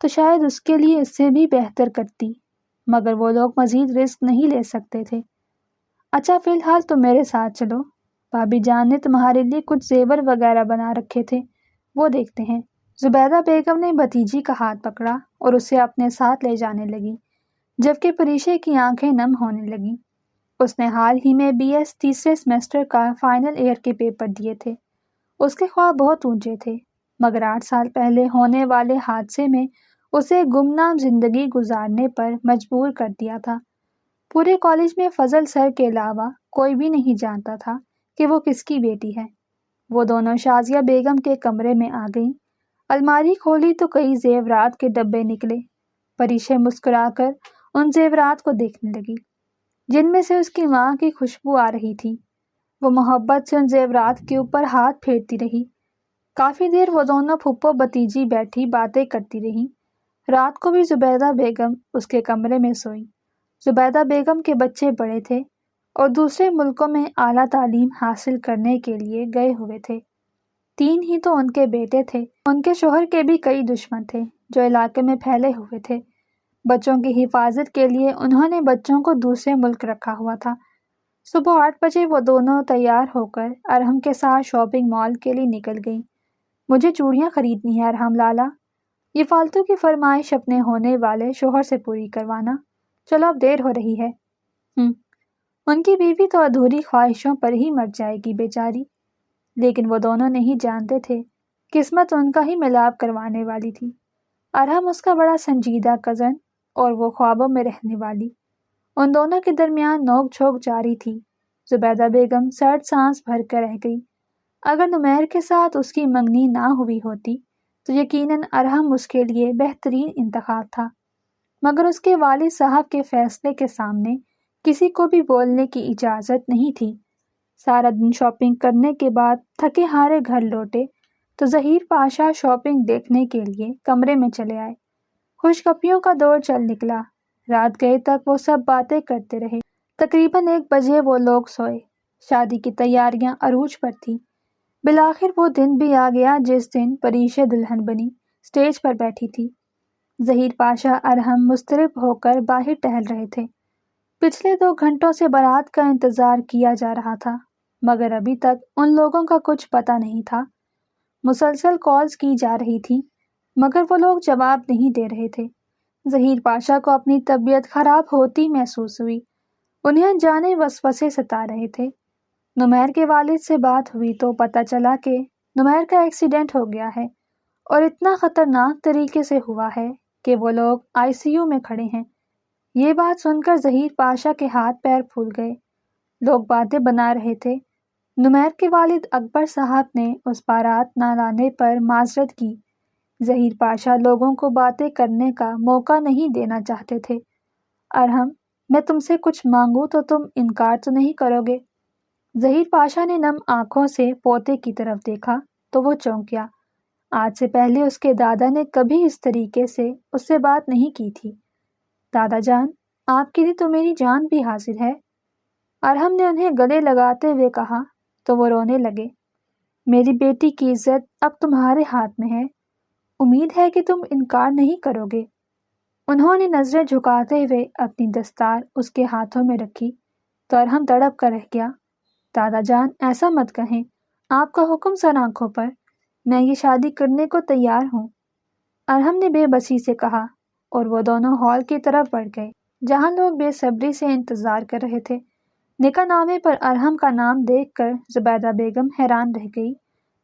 B: تو شاید اس کے لیے اس سے بھی بہتر کرتی، مگر وہ لوگ مزید رسک نہیں لے سکتے تھے۔ اچھا فی الحال تم میرے ساتھ چلو، بھابی جان نے تمہارے لیے کچھ زیور وغیرہ بنا رکھے تھے، وہ دیکھتے ہیں۔ زبیدہ بیگم نے بھتیجی کا ہاتھ پکڑا اور اسے اپنے ساتھ لے جانے لگی، جبکہ پریشے کی آنکھیں نم ہونے لگیں۔ اس نے حال ہی میں BS تیسرے سیمسٹر کا فائنل ایئر کے پیپر دیے تھے۔ اس کے خواب بہت اونچے تھے، مگر 8 سال پہلے ہونے والے حادثے میں اسے گمنام زندگی گزارنے پر مجبور کر دیا تھا۔ پورے کالج میں فضل سر کے علاوہ کوئی بھی نہیں جانتا تھا کہ وہ کس کی بیٹی ہے۔ وہ دونوں شازیہ بیگم کے کمرے میں آ گئیں۔ الماری کھولی تو کئی زیورات کے ڈبے نکلے۔ پریشے مسکرا کر ان زیورات کو دیکھنے لگی، جن میں سے اس کی ماں کی خوشبو آ رہی تھی۔ وہ محبت سے ان زیورات کے اوپر ہاتھ پھیرتی رہی۔ کافی دیر وہ دونوں پھپھو بھتیجی بیٹھی باتیں کرتی رہیں۔ رات کو بھی زبیدہ بیگم اس کے کمرے میں سوئی۔ زبیدہ بیگم کے بچے بڑے تھے اور دوسرے ملکوں میں اعلیٰ تعلیم حاصل کرنے کے لیے گئے ہوئے تھے۔ 3 ہی تو ان کے بیٹے تھے۔ ان کے شوہر کے بھی کئی دشمن تھے جو علاقے میں پھیلے ہوئے تھے۔ بچوں کی حفاظت کے لیے انہوں نے بچوں کو دوسرے ملک رکھا ہوا تھا۔ صبح 8 بجے وہ دونوں تیار ہو کر ارحم کے ساتھ شاپنگ مال کے لیے نکل گئیں۔ مجھے چوڑیاں خریدنی ہے ارحم لالا، یہ فالتو کی فرمائش اپنے ہونے والے شوہر سے پوری کروانا۔ چلو اب دیر ہو رہی ہے۔ ان کی بیوی تو ادھوری خواہشوں پر ہی مر جائے گی بیچاری۔ لیکن وہ دونوں نہیں جانتے تھے قسمت ان کا ہی ملاپ کروانے والی تھی۔ ارحم اس کا بڑا سنجیدہ کزن اور وہ خوابوں میں رہنے والی۔ ان دونوں کے درمیان نوک جھوک جاری تھی۔ زبیدہ بیگم سرد سانس بھر کر رہ گئی۔ اگر نمیر کے ساتھ اس کی منگنی نہ ہوئی ہوتی تو یقیناً ارحم اس کے لیے بہترین انتخاب تھا، مگر اس کے والد صاحب کے فیصلے کے سامنے کسی کو بھی بولنے کی اجازت نہیں تھی۔ سارا دن شاپنگ کرنے کے بعد تھکے ہارے گھر لوٹے تو ظہیر پاشا شاپنگ دیکھنے کے لیے کمرے میں چلے آئے۔ خوشگپیوں کا دور چل نکلا۔ رات گئے تک وہ سب باتیں کرتے رہے۔ تقریباً 1 بجے وہ لوگ سوئے۔ شادی کی تیاریاں عروج پر تھیں۔ بالآخر وہ دن بھی آ گیا جس دن پریشے دلہن بنی اسٹیج پر بیٹھی تھی۔ ظہیر پاشا ارحم مضطرب ہو کر باہر ٹہل رہے تھے۔ پچھلے 2 گھنٹوں سے بارات کا انتظار کیا جا رہا تھا، مگر ابھی تک ان لوگوں کا کچھ پتہ نہیں تھا۔ مسلسل کالز کی جا رہی تھی، مگر وہ لوگ جواب نہیں دے رہے تھے۔ ظہیر پاشا کو اپنی طبیعت خراب ہوتی محسوس ہوئی۔ انہیں انجانے وسوسے ستا رہے تھے۔ نمیر کے والد سے بات ہوئی تو پتہ چلا کہ نمیر کا ایکسیڈنٹ ہو گیا ہے اور اتنا خطرناک طریقے سے ہوا ہے کہ وہ لوگ ICU میں کھڑے ہیں۔ یہ بات سن کر ظہیر پاشا کے ہاتھ پیر پھول گئے۔ لوگ باتیں بنا رہے تھے۔ نمیر کے والد اکبر صاحب نے اس بارات نہ لانے پر معذرت کی۔ ظہیر پاشا لوگوں کو باتیں کرنے کا موقع نہیں دینا چاہتے تھے۔ ارحم، میں تم سے کچھ مانگوں تو تم انکار تو نہیں کرو گے؟ ظہیر پاشا نے نم آنکھوں سے پوتے کی طرف دیکھا تو وہ چونک گیا۔ آج سے پہلے اس کے دادا نے کبھی اس طریقے سے اس سے بات نہیں کی تھی۔ دادا جان، آپ کے لیے تو میری جان بھی حاضر ہے، ارحم نے انہیں گلے لگاتے ہوئے کہا تو وہ رونے لگے۔ میری بیٹی کی عزت اب تمہارے ہاتھ میں ہے، امید ہے کہ تم انکار نہیں کرو گے۔ انہوں نے نظریں جھکاتے ہوئے اپنی دستار اس کے ہاتھوں میں رکھی تو ارحم تڑپ کر رہ گیا۔ دادا جان، ایسا مت کہیں، آپ کا حکم سر آنکھوں پر، میں یہ شادی کرنے کو تیار ہوں، ارحم نے بے بسی سے کہا، اور وہ دونوں ہال کی طرف بڑھ گئے جہاں لوگ بے صبری سے انتظار کر رہے تھے۔ نکاح نامے پر ارحم کا نام دیکھ کر زبیدہ بیگم حیران رہ گئی،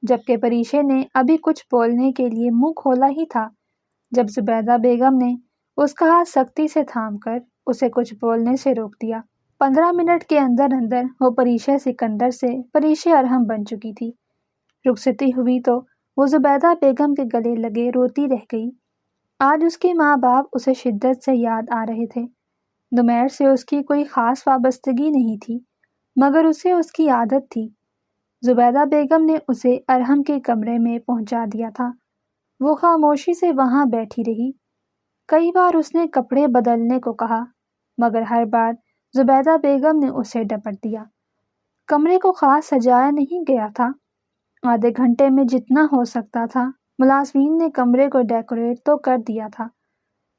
B: جبکہ پریشے نے ابھی کچھ بولنے کے لیے منہ کھولا ہی تھا جب زبیدہ بیگم نے اس کا ہاتھ سختی سے تھام کر اسے کچھ بولنے سے روک دیا۔ 15 منٹ کے اندر اندر وہ پریشے سکندر سے پریشے ارحم بن چکی تھی۔ رخصتی ہوئی تو وہ زبیدہ بیگم کے گلے لگے روتی رہ گئی۔ آج اس کے ماں باپ اسے شدت سے یاد آ رہے تھے۔ نمیر سے اس کی کوئی خاص وابستگی نہیں تھی، مگر اسے اس کی عادت تھی۔ زبیدہ بیگم نے اسے ارحم کے کمرے میں پہنچا دیا تھا۔ وہ خاموشی سے وہاں بیٹھی رہی۔ کئی بار اس نے کپڑے بدلنے کو کہا، مگر ہر بار زبیدہ بیگم نے اسے ڈپٹ دیا۔ کمرے کو خاص سجایا نہیں گیا تھا۔ آدھے گھنٹے میں جتنا ہو سکتا تھا ملازمین نے کمرے کو ڈیکوریٹ تو کر دیا تھا،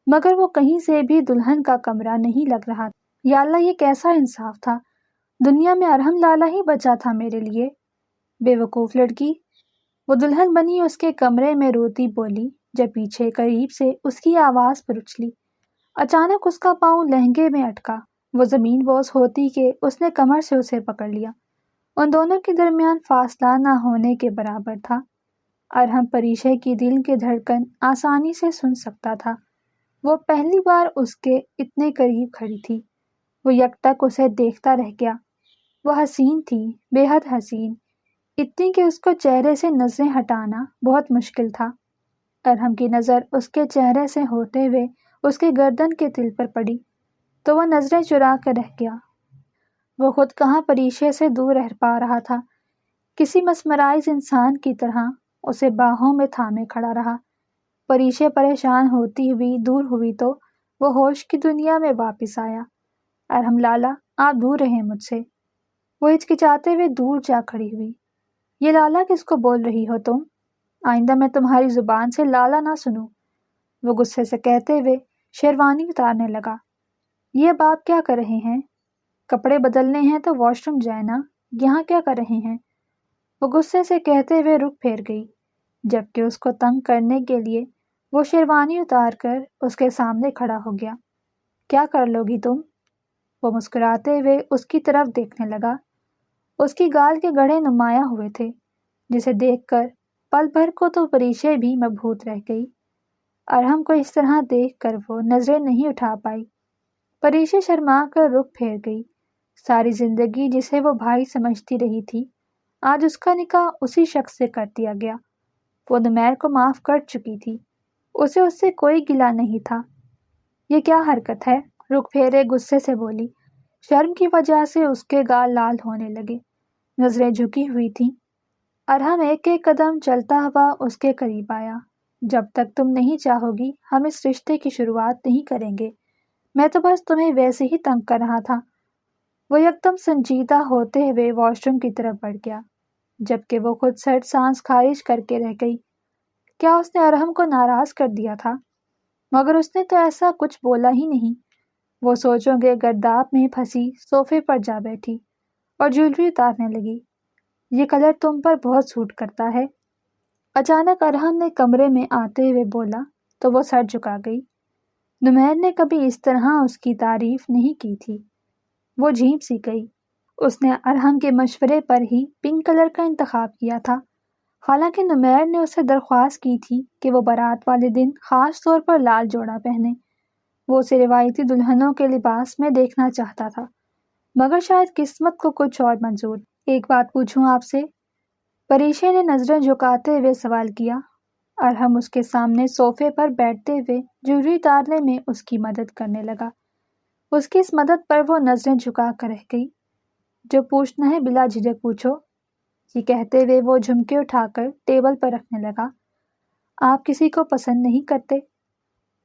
B: مگر وہ کہیں سے بھی دلہن کا کمرہ نہیں لگ رہا تھا۔ یا اللہ، یہ کیسا انصاف تھا! دنیا میں ارحم لالا ہی بچا تھا میرے لیے۔ بے وقوف لڑکی! وہ دلہن بنی اس کے کمرے میں روتی بولی جب پیچھے قریب سے اس کی آواز پر اچھلی۔ اچانک اس کا پاؤں لہنگے میں اٹکا۔ وہ زمین بوس ہوتی کہ اس نے کمر سے اسے پکڑ لیا۔ ان دونوں کے درمیان فاصلہ نہ ہونے کے برابر تھا۔ ارحم پریشے کی دل کی دھڑکن آسانی سے سن سکتا تھا۔ وہ پہلی بار اس کے اتنے قریب کھڑی تھی۔ وہ یکٹک اسے دیکھتا رہ گیا۔ وہ حسین تھی، بے حد حسین، اتنی کہ اس کو چہرے سے نظریں ہٹانا بہت مشکل تھا۔ ارحم کی نظر اس کے چہرے سے ہوتے ہوئے اس کے گردن کے تل پر پڑی تو وہ نظریں چرا کر رہ گیا۔ وہ خود کہاں پریشے سے دور رہ پا رہا تھا، کسی مسمرائز انسان کی طرح اسے باہوں میں تھامے کھڑا رہا۔ پریشے پریشان ہوتی ہوئی دور ہوئی تو وہ ہوش کی دنیا میں واپس آیا۔ ارحم لالا، آپ دور رہیں مجھ سے۔ وہ ہچکچاتے ہوئے دور جا کھڑی ہوئی۔ یہ لالا کس کو بول رہی ہو تم؟ آئندہ میں تمہاری زبان سے لالا نہ سنوں، وہ غصے سے کہتے ہوئے شیروانی اتارنے لگا۔ یہ اب آپ کیا کر رہے ہیں؟ کپڑے بدلنے ہیں تو واش روم جائیں نا، یہاں کیا کر رہے ہیں؟ وہ غصے سے کہتے ہوئے رخ پھیر گئی، جبکہ اس کو تنگ کرنے کے لیے وہ شیروانی اتار کر اس کے سامنے کھڑا ہو گیا۔ کیا کر لو گی تم؟ وہ مسکراتے ہوئے اس کی طرف دیکھنے لگا۔ اس کی گال کے گڑھے نمایاں ہوئے تھے، جسے دیکھ کر پل بھر کو تو پریشے بھی مبہوت رہ گئی۔ ارحم کو اس طرح دیکھ کر وہ نظریں نہیں اٹھا پائی۔ پریشے شرما کر رخ پھیر گئی۔ ساری زندگی جسے وہ بھائی سمجھتی رہی تھی، آج اس کا نکاح اسی شخص سے کر دیا گیا۔ وہ نمیر کو معاف کر چکی تھی، اسے اس سے کوئی گلہ نہیں تھا۔ یہ کیا حرکت ہے؟ رخ پھیرے غصے سے بولی۔ شرم کی وجہ سے اس کے گال لال ہونے لگے، نظریں جھکی ہوئی تھیں۔ ارحم ایک ایک قدم چلتا ہوا اس کے قریب آیا۔ جب تک تم نہیں چاہو گی ہم اس رشتے کی شروعات نہیں کریں گے، میں تو بس تمہیں ویسے ہی تنگ کر رہا تھا۔ وہ یکدم سنجیدہ ہوتے ہوئے واش روم کی طرف بڑھ گیا، جبکہ وہ خود سرد سانس خارج کر کے رہ گئی۔ کیا اس نے ارحم کو ناراض کر دیا تھا؟ مگر اس نے تو ایسا کچھ بولا ہی نہیں۔ وہ سوچوں کے گرداب میں پھنسی صوفے پر جا بیٹھی اور جویلری اتارنے لگی۔ یہ کلر تم پر بہت سوٹ کرتا ہے، اچانک ارحم نے کمرے میں آتے ہوئے بولا تو وہ سر جھکا گئی۔ نمیر نے کبھی اس طرح اس کی تعریف نہیں کی تھی۔ وہ جھیپ سی گئی۔ اس نے ارحم کے مشورے پر ہی پنک کلر کا انتخاب کیا تھا، حالانکہ نمیر نے اسے درخواست کی تھی کہ وہ بارات والے دن خاص طور پر لال جوڑا پہنے۔ وہ اسے روایتی دلہنوں کے لباس میں دیکھنا چاہتا تھا، مگر شاید قسمت کو کچھ اور منظور۔ ایک بات پوچھوں آپ سے؟ پریشے نے نظریں جھکاتے ہوئے سوال کیا۔ ارحم اس کے سامنے صوفے پر بیٹھتے ہوئے جویلری اتارنے میں اس کی مدد کرنے لگا۔ اس کی اس مدد پر وہ نظریں جھکا کر رہ گئی۔ جو پوچھنا ہے بلا جھجک پوچھو، یہ کہتے ہوئے وہ جھمکے اٹھا کر ٹیبل پر رکھنے لگا۔ آپ کسی کو پسند نہیں کرتے؟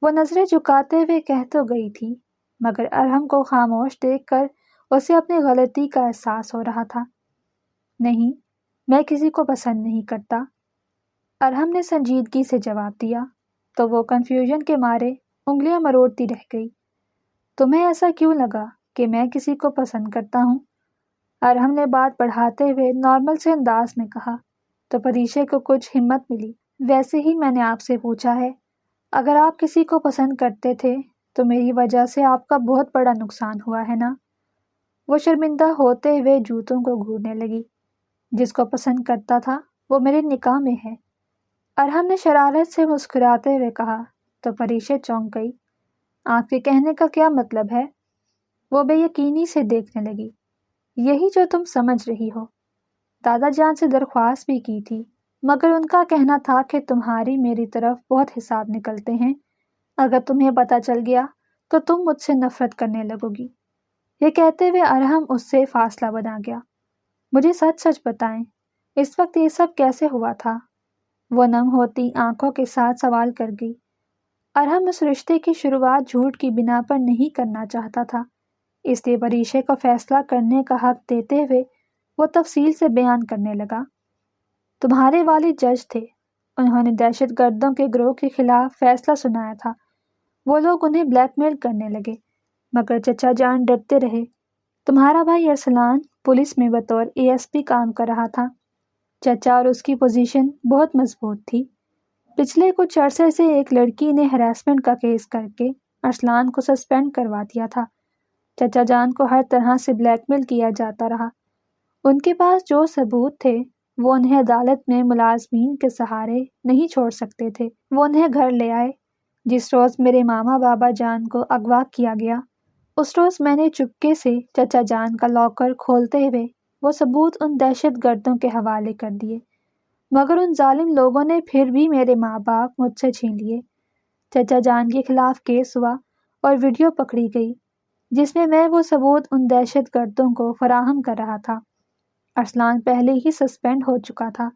B: وہ نظریں جھکاتے ہوئے کہہ تو گئی تھی، مگر ارحم کو خاموش دیکھ کر اسے اپنی غلطی کا احساس ہو رہا تھا۔ نہیں، میں کسی کو پسند نہیں کرتا، ارحم نے سنجیدگی سے جواب دیا، تو وہ کنفیوژن کے مارے انگلیاں مروڑتی رہ گئی۔ تمہیں ایسا کیوں لگا کہ میں کسی کو پسند کرتا ہوں؟ ارحم نے بات بڑھاتے ہوئے نارمل سے انداز میں کہا، تو پریشے کو کچھ ہمت ملی۔ ویسے ہی میں نے آپ سے پوچھا ہے، اگر آپ کسی کو پسند کرتے تھے تو میری وجہ سے آپ کا بہت بڑا نقصان ہوا ہے نا؟ وہ شرمندہ ہوتے ہوئے جوتوں کو گھورنے لگی۔ جس کو پسند کرتا تھا وہ میرے نکاح میں ہے، ارحم نے شرارت سے مسکراتے ہوئے کہا۔ تو پریشے چونک گئی۔ آپ کے کہنے کا کیا مطلب ہے؟ وہ بے یقینی سے دیکھنے لگی۔ یہی جو تم سمجھ رہی ہو۔ دادا جان سے درخواست بھی کی تھی، مگر ان کا کہنا تھا کہ تمہاری میری طرف بہت حساب نکلتے ہیں، اگر تمہیں پتہ چل گیا تو تم مجھ سے نفرت کرنے لگو گی۔ یہ کہتے ہوئے ارحم اس سے فاصلہ بنا گیا۔ مجھے سچ سچ بتائیں، اس وقت یہ سب کیسے ہوا تھا؟ وہ نم ہوتی آنکھوں کے ساتھ سوال کر گئی۔ ارحم اس رشتے کی شروعات جھوٹ کی بنا پر نہیں کرنا چاہتا تھا، اس لیے پریشے کو فیصلہ کرنے کا حق دیتے ہوئے وہ تفصیل سے بیان کرنے لگا۔ تمہارے والد جج تھے، انہوں نے دہشت گردوں کے گروہ کے خلاف فیصلہ سنایا تھا۔ وہ لوگ انہیں بلیک میل کرنے لگے، مگر چچا جان ڈرتے رہے۔ تمہارا بھائی ارسلان پولیس میں بطور ASP کام کر رہا تھا۔ چچا اور اس کی پوزیشن بہت مضبوط تھی۔ پچھلے کچھ عرصے سے ایک لڑکی نے ہراسمنٹ کا کیس کر کے ارسلان کو سسپینڈ کروا دیا تھا۔ چچا جان کو ہر طرح سے بلیک میل کیا جاتا رہا۔ ان کے پاس جو ثبوت تھے وہ انہیں عدالت میں ملازمین کے سہارے نہیں چھوڑ سکتے تھے۔ وہ انہیں گھر لے آئے۔ جس روز میرے ماما بابا جان کو اغوا کیا گیا، اس روز میں نے چپکے سے چچا جان کا لاکر کھولتے ہوئے وہ ثبوت ان دہشت گردوں کے حوالے کر دیے، مگر ان ظالم لوگوں نے پھر بھی میرے ماں باپ مجھ سے چھین لیے۔ چچا جان کے خلاف کیس ہوا اور ویڈیو پکڑی گئی جس میں وہ ثبوت ان دہشت گردوں کو فراہم کر رہا تھا۔ ارسلان پہلے ہی سسپینڈ ہو چکا تھا۔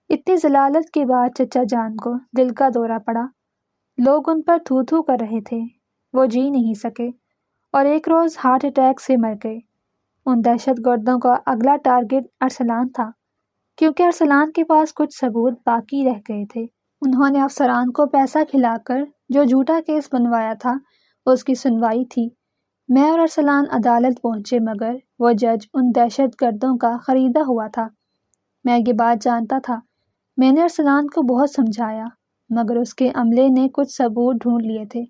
B: اتنی ذلالت کے بعد چچا جان کو دل کا دورہ پڑا۔ لوگ ان پر تھو تھو کر رہے تھے۔ وہ جی نہیں سکے اور ایک روز ہارٹ اٹیک سے مر گئے۔ ان دہشت گردوں کا اگلا ٹارگٹ ارسلان تھا، کیونکہ ارسلان کے پاس کچھ ثبوت باقی رہ گئے تھے۔ انہوں نے افسران کو پیسہ کھلا کر جو جھوٹا کیس بنوایا تھا اس کی سنوائی تھی۔ میں اور ارسلان عدالت پہنچے، مگر وہ جج ان دہشت گردوں کا خریدا ہوا تھا۔ میں یہ بات جانتا تھا۔ میں نے ارسلان کو بہت سمجھایا، مگر اس کے عملے نے کچھ ثبوت ڈھونڈ لیے تھے۔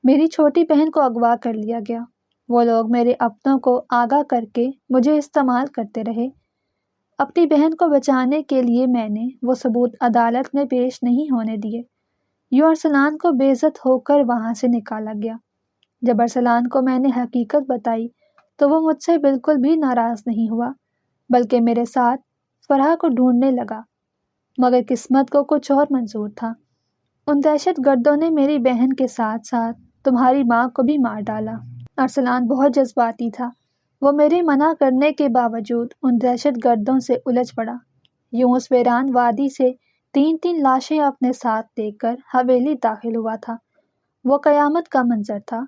B: میری چھوٹی بہن کو اغوا کر لیا گیا۔ وہ لوگ میرے اپنوں کو آگاہ کر کے مجھے استعمال کرتے رہے۔ اپنی بہن کو بچانے کے لیے میں نے وہ ثبوت عدالت میں پیش نہیں ہونے دیے۔ یوں ارسلان کو بے عزت ہو کر وہاں سے نکالا گیا۔ جب ارسلان کو میں نے حقیقت بتائی تو وہ مجھ سے بالکل بھی ناراض نہیں ہوا، بلکہ میرے ساتھ فرح کو ڈھونڈنے لگا، مگر قسمت کو کچھ اور منظور تھا۔ ان دہشت گردوں نے میری بہن کے ساتھ ساتھ تمہاری ماں کو بھی مار ڈالا۔ ارسلان بہت جذباتی تھا۔ وہ میرے منع کرنے کے باوجود ان دہشت گردوں سے الجھ پڑا۔ یوں اس ویران وادی سے 3 لاشیں اپنے ساتھ لے کر حویلی داخل ہوا تھا۔ وہ قیامت کا منظر تھا۔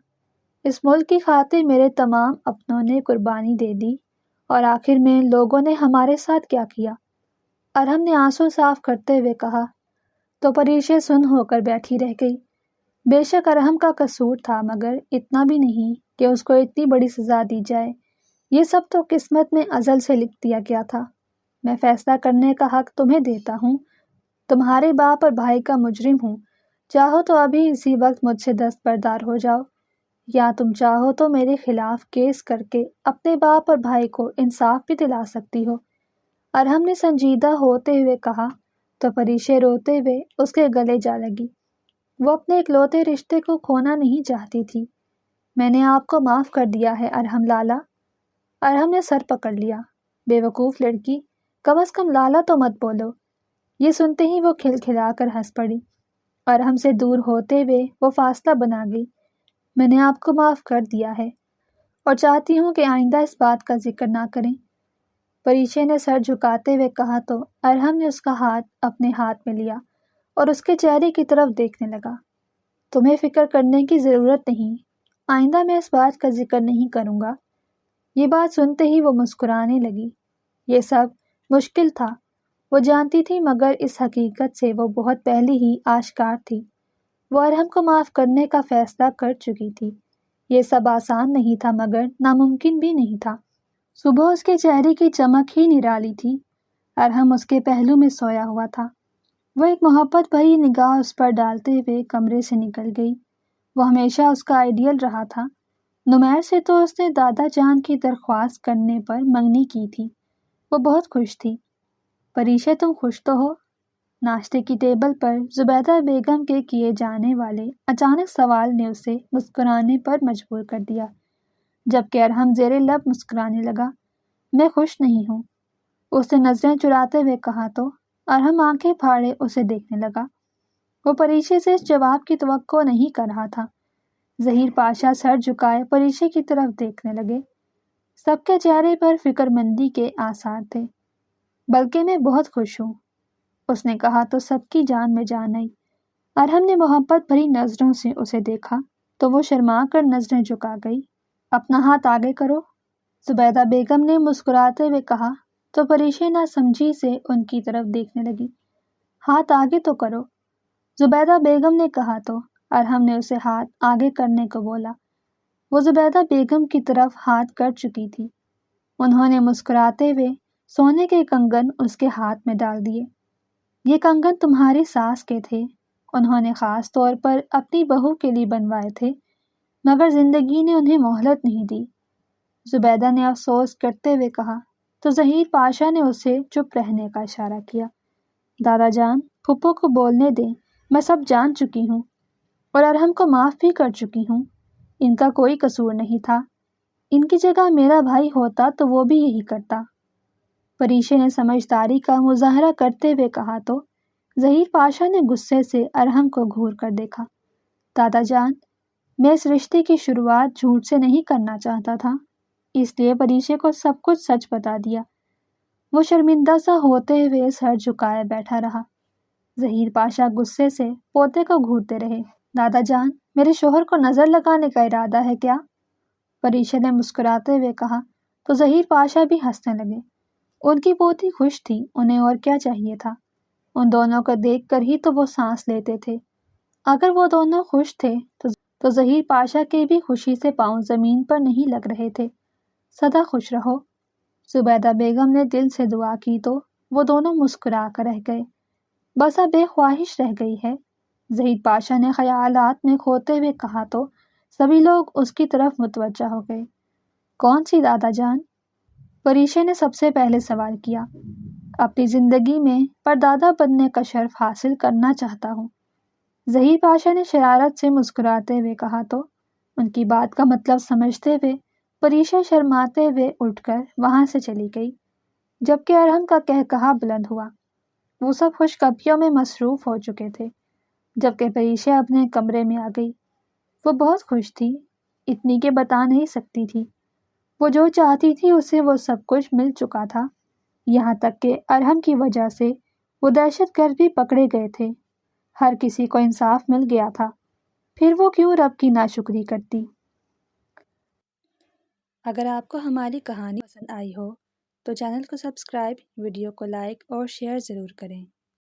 B: اس ملک کی خاطر میرے تمام اپنوں نے قربانی دے دی، اور آخر میں لوگوں نے ہمارے ساتھ کیا کیا؟ ارحم نے آنسو صاف کرتے ہوئے کہا تو پریشے سن ہو کر بیٹھی رہ گئی۔ بے شک ارحم کا قصور تھا، مگر اتنا بھی نہیں کہ اس کو اتنی بڑی سزا دی جائے۔ یہ سب تو قسمت میں ازل سے لکھ دیا گیا تھا۔ میں فیصلہ کرنے کا حق تمہیں دیتا ہوں۔ تمہارے باپ اور بھائی کا مجرم ہوں۔ چاہو تو ابھی اسی وقت مجھ سے دستبردار ہو جاؤ، یا تم چاہو تو میرے خلاف کیس کر کے اپنے باپ اور بھائی کو انصاف بھی دلا سکتی ہو۔ ارحم نے سنجیدہ ہوتے ہوئے کہا تو پریشے روتے ہوئے اس کے گلے جا لگی۔ وہ اپنے اکلوتے رشتے کو کھونا نہیں چاہتی تھی۔ میں نے آپ کو معاف کر دیا ہے ارحم لالا۔ ارحم نے سر پکڑ لیا۔ بے وقوف لڑکی، کم از کم لالا تو مت بولو۔ یہ سنتے ہی وہ کھلکھلا کر ہنس پڑی۔ ارحم سے دور ہوتے ہوئے وہ فاصلہ بنا گئی۔ میں نے آپ کو معاف کر دیا ہے اور چاہتی ہوں کہ آئندہ اس بات کا ذکر نہ کریں۔ پریشے نے سر جھکاتے ہوئے کہا تو ارحم نے اس کا ہاتھ اپنے ہاتھ میں لیا اور اس کے چہرے کی طرف دیکھنے لگا۔ تمہیں فکر کرنے کی ضرورت نہیں، آئندہ میں اس بات کا ذکر نہیں کروں گا۔ یہ بات سنتے ہی وہ مسکرانے لگی۔ یہ سب مشکل تھا، وہ جانتی تھی، مگر اس حقیقت سے وہ بہت پہلے ہی آشکار تھی۔ وہ ارحم کو معاف کرنے کا فیصلہ کر چکی تھی۔ یہ سب آسان نہیں تھا، مگر ناممکن بھی نہیں تھا۔ صبح اس کے چہرے کی چمک ہی نرالی تھی۔ ارحم اس کے پہلو میں سویا ہوا تھا۔ وہ ایک محبت بھری نگاہ اس پر ڈالتے ہوئے کمرے سے نکل گئی۔ وہ ہمیشہ اس کا آئیڈیل رہا تھا۔ نمیر سے تو اس نے دادا جان کی درخواست کرنے پر منگنی کی تھی۔ وہ بہت خوش تھی۔ پریشے تم خوش تو ہو؟ ناشتے کی ٹیبل پر زبیدہ بیگم کے کیے جانے والے اچانک سوال نے اسے مسکرانے پر مجبور کر دیا، جبکہ ارحم زیر لب مسکرانے لگا۔ میں خوش نہیں ہوں، اس نے نظریں چراتے ہوئے کہا تو ارحم آنکھیں پھاڑے اسے دیکھنے لگا۔ وہ پریشے سے اس جواب کی توقع نہیں کر رہا تھا۔ ظہیر پاشا سر جھکائے پریشے کی طرف دیکھنے لگے۔ سب کے چہرے پر فکر مندی کے آثار تھے۔ بلکہ میں بہت خوش ہوں، اس نے کہا تو سب کی جان میں جان آئی۔ ارحم نے محبت بھری نظروں سے اسے دیکھا تو وہ شرما کر نظریں جھکا گئی۔ اپنا ہاتھ آگے کرو، زبیدہ بیگم نے مسکراتے ہوئے کہا تو پریشے نہ سمجھی سے ان کی طرف دیکھنے لگی۔ ہاتھ آگے تو کرو۔ زبیدہ بیگم نے کہا تو ارحم نے اسے ہاتھ آگے کرنے کو بولا۔ وہ زبیدہ بیگم کی طرف ہاتھ کر چکی تھی۔ انہوں نے مسکراتے ہوئے سونے کے کنگن اس کے ہاتھ میں ڈال دیے۔ یہ کنگن تمہاری ساس کے تھے، انہوں نے خاص طور پر اپنی بہو کے لیے بنوائے تھے، مگر زندگی نے انہیں مہلت نہیں دی۔ زبیدہ نے افسوس کرتے ہوئے کہا تو ظہیر پاشا نے اسے چپ رہنے کا اشارہ کیا۔ دادا جان، پھپھو کو بولنے دیں، میں سب جان چکی ہوں اور ارحم کو معاف بھی کر چکی ہوں۔ ان کا کوئی قصور نہیں تھا، ان کی جگہ میرا بھائی ہوتا تو وہ بھی یہی کرتا۔ پریشے نے سمجھداری کا مظاہرہ کرتے ہوئے کہا تو ظہیر پاشا نے غصے سے ارحم کو گھور کر دیکھا۔ دادا جان، میں اس رشتے کی شروعات جھوٹ سے نہیں کرنا چاہتا تھا، اس لیے پریشے کو سب کچھ سچ بتا دیا۔ وہ شرمندہ سا ہوتے ہوئے سر جھکائے بیٹھا رہا۔ ظہیر پاشا غصے سے پوتے کو گھورتے رہے۔ دادا جان، میرے شوہر کو نظر لگانے کا ارادہ ہے کیا؟ پریشے نے مسکراتے ہوئے کہا تو ظہیر پاشا بھی ہنسنے لگے۔ ان کی پوتی خوش تھی، انہیں اور کیا چاہیے تھا؟ ان دونوں کو دیکھ کر ہی تو وہ سانس لیتے تھے۔ اگر وہ دونوں خوش تھے تو ظہیر پاشا کے بھی خوشی سے پاؤں زمین پر نہیں لگ رہے تھے۔ سدا خوش رہو۔ زبیدہ بیگم نے دل سے دعا کی تو وہ دونوں مسکرا کر رہ گئے۔ بس اب ایک خواہش رہ گئی ہے، ظہیر پاشا نے خیالات میں کھوتے ہوئے کہا تو سبھی لوگ اس کی طرف متوجہ ہو گئے۔ کون سی دادا جان؟ پریشے نے سب سے پہلے سوال کیا۔ اپنی زندگی میں پردادا بننے کا شرف حاصل کرنا چاہتا ہوں، ظہیر پاشا نے شرارت سے مسکراتے ہوئے کہا تو ان کی بات کا مطلب سمجھتے ہوئے پریشے شرماتے ہوئے اٹھ کر وہاں سے چلی گئی، جبکہ ارحم کا قہقہا بلند ہوا۔ وہ سب خوشخبریوں میں مصروف ہو چکے تھے، جبکہ پریشے اپنے کمرے میں آ گئی۔ وہ بہت خوش تھی، اتنی کہ بتا نہیں سکتی تھی۔ وہ جو چاہتی تھی اسے وہ سب کچھ مل چکا تھا، یہاں تک کہ ارحم کی وجہ سے وہ دہشت گرد بھی پکڑے گئے تھے۔ ہر کسی کو انصاف مل گیا تھا، پھر وہ کیوں رب کی ناشکری کرتی؟
A: اگر آپ کو ہماری کہانی پسند آئی ہو تو چینل کو سبسکرائب، ویڈیو کو لائک اور شیئر ضرور کریں۔